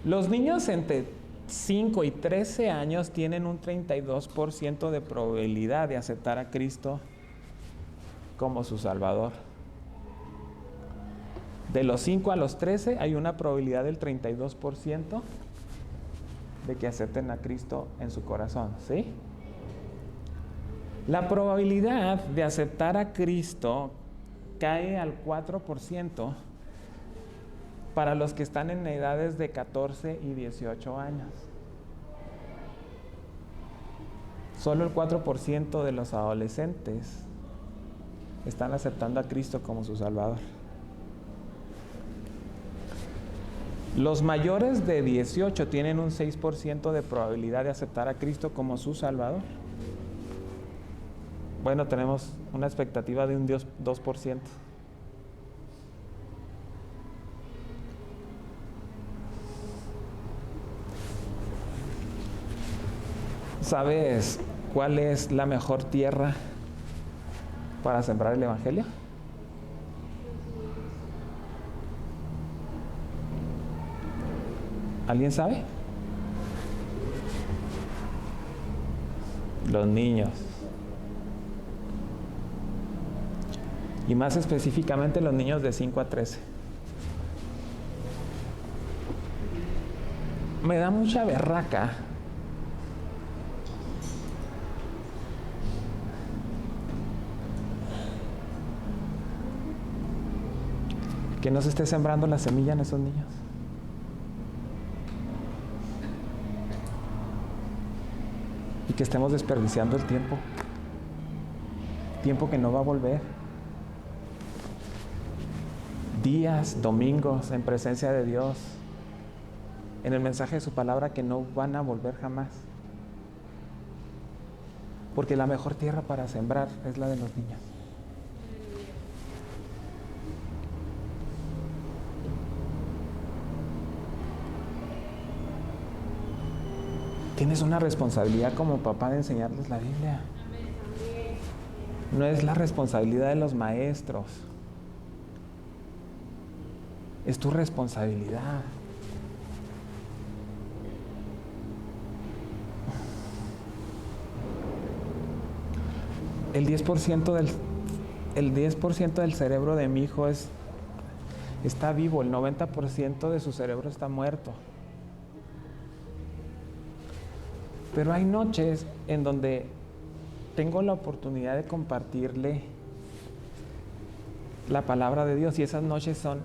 S1: Los niños entre 5 y 13 años tienen un 32% de probabilidad de aceptar a Cristo como su Salvador. De los 5 a los 13 hay una probabilidad del 32% de que acepten a Cristo en su corazón, ¿sí? La probabilidad de aceptar a Cristo cae al 4% para los que están en edades de 14 y 18 años. Solo el 4% de los adolescentes están aceptando a Cristo como su Salvador. Los mayores de 18 tienen un 6% de probabilidad de aceptar a Cristo como su Salvador. Bueno, tenemos una expectativa de un 2%. ¿Sabes cuál es la mejor tierra para sembrar el Evangelio? ¿Alguien sabe? Los niños. Y más específicamente los niños de 5 a 13. Me da mucha berraca que no se esté sembrando la semilla en esos niños. Y que estemos desperdiciando el tiempo. Tiempo que no va a volver. Días, domingos en presencia de Dios, en el mensaje de su palabra que no van a volver jamás. Porque la mejor tierra para sembrar es la de los niños. Tienes una responsabilidad como papá de enseñarles la Biblia. No es la responsabilidad de los maestros. Es tu responsabilidad. El 10% del cerebro de mi hijo está vivo, el 90% de su cerebro está muerto. Pero hay noches en donde tengo la oportunidad de compartirle la palabra de Dios y esas noches son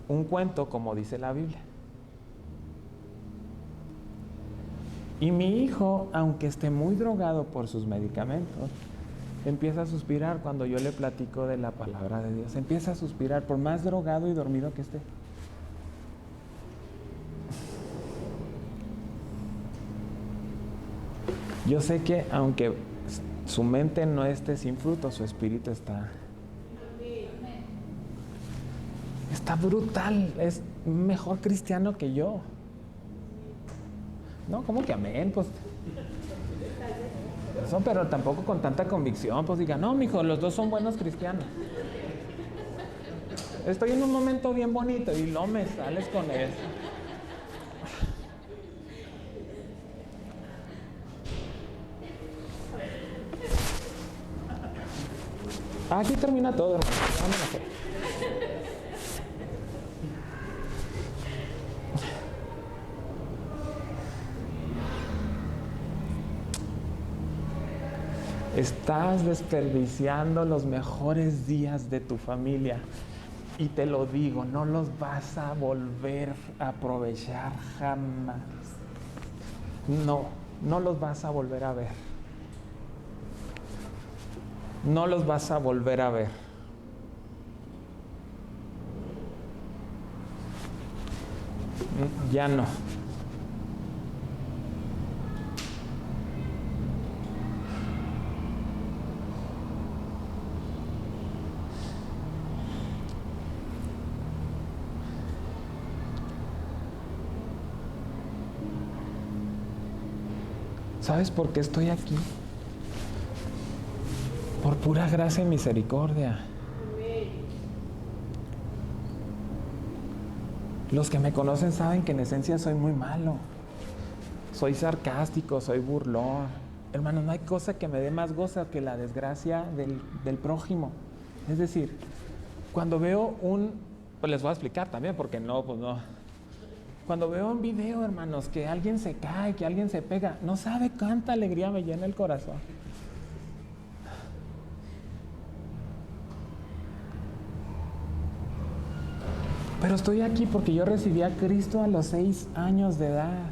S1: un cuento, como dice la Biblia. Y mi hijo, aunque esté muy drogado por sus medicamentos, empieza a suspirar cuando yo le platico de la palabra de Dios. Empieza a suspirar por más drogado y dormido que esté. Yo sé que aunque su mente no esté sin fruto, su espíritu está brutal. Es mejor cristiano que yo. No, ¿cómo que amén? Pues eso, pero tampoco con tanta convicción. Pues diga, no, mijo, los dos son buenos cristianos. Estoy en un momento bien bonito y no me sales con eso. Aquí termina todo, hermano. Ya me enojé. Estás desperdiciando los mejores días de tu familia. Y te lo digo, no los vas a volver a aprovechar jamás. No los vas a volver a ver. No los vas a volver a ver. Ya no. ¿Sabes por qué estoy aquí? Por pura gracia y misericordia. Los que me conocen saben que en esencia soy muy malo. Soy sarcástico, soy burlón. Hermanos, no hay cosa que me dé más gozo que la desgracia del prójimo. Es decir, cuando veo pues les voy a explicar también, porque no. Cuando veo un video, hermanos, que alguien se cae, que alguien se pega, no sabe cuánta alegría me llena el corazón. Pero estoy aquí porque yo recibí a Cristo a los 6 años de edad.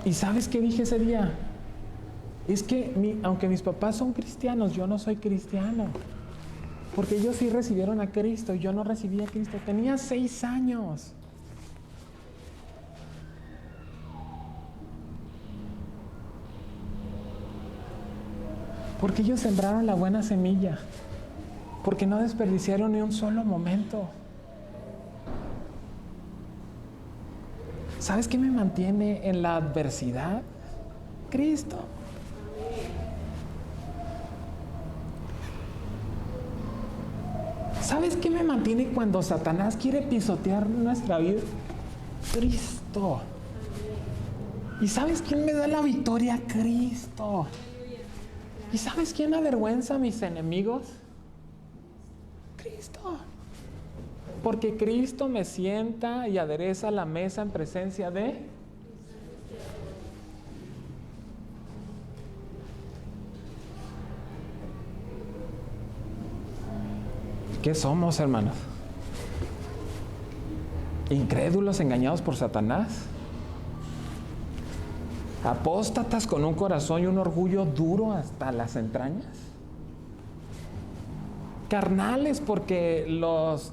S1: ¿Y sabes qué dije ese día? Es que aunque mis papás son cristianos, yo no soy cristiano. Porque ellos sí recibieron a Cristo y yo no recibí a Cristo. Tenía 6 años. Porque ellos sembraron la buena semilla. Porque no desperdiciaron ni un solo momento. ¿Sabes qué me mantiene en la adversidad? Cristo. ¿Sabes qué me mantiene cuando Satanás quiere pisotear nuestra vida? Cristo. ¿Y sabes quién me da la victoria? Cristo. ¿Y sabes quién avergüenza a mis enemigos? Cristo. Porque Cristo me sienta y adereza la mesa en presencia de... ¿Qué somos, hermanos? ¿Incrédulos engañados por Satanás? ¿Apóstatas con un corazón y un orgullo duro hasta las entrañas? ¿Carnales porque los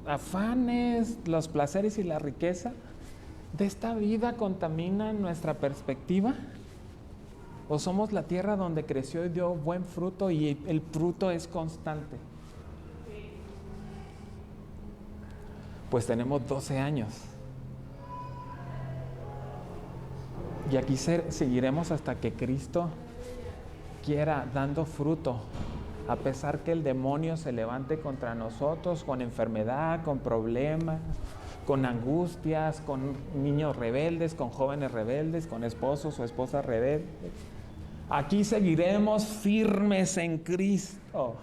S1: afanes, los placeres y la riqueza de esta vida contaminan nuestra perspectiva? ¿O somos la tierra donde creció y dio buen fruto y el fruto es constante? Pues tenemos 12 años. Y aquí seguiremos hasta que Cristo quiera, dando fruto, a pesar que el demonio se levante contra nosotros con enfermedad, con problemas, con angustias, con niños rebeldes, con jóvenes rebeldes, con esposos o esposas rebeldes. Aquí seguiremos firmes en Cristo.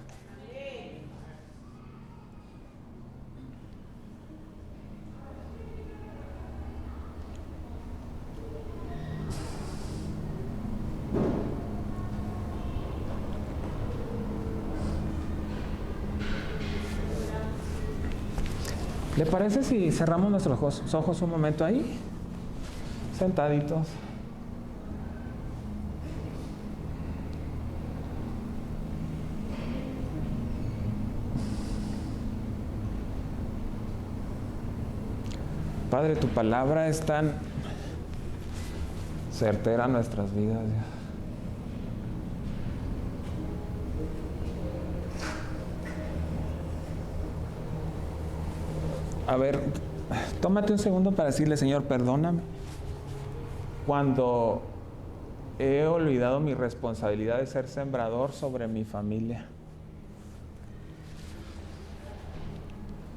S1: ¿Le parece si cerramos nuestros ojos un momento ahí? Sentaditos. Padre, tu palabra es tan certera en nuestras vidas, Dios. A ver, tómate un segundo para decirle, Señor, perdóname cuando he olvidado mi responsabilidad de ser sembrador sobre mi familia.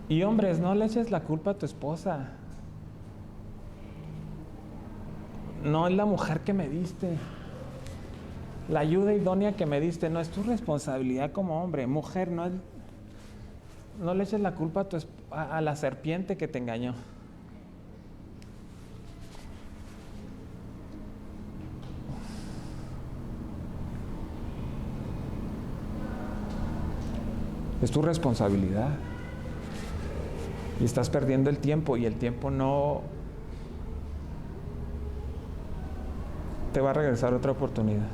S1: Y hombres, no le eches la culpa a tu esposa. No es la mujer que me diste. La ayuda idónea que me diste no es tu responsabilidad como hombre. Mujer, no le eches la culpa a la serpiente que te engañó. Es tu responsabilidad. Y estás perdiendo el tiempo, y el tiempo no te va a regresar otra oportunidad.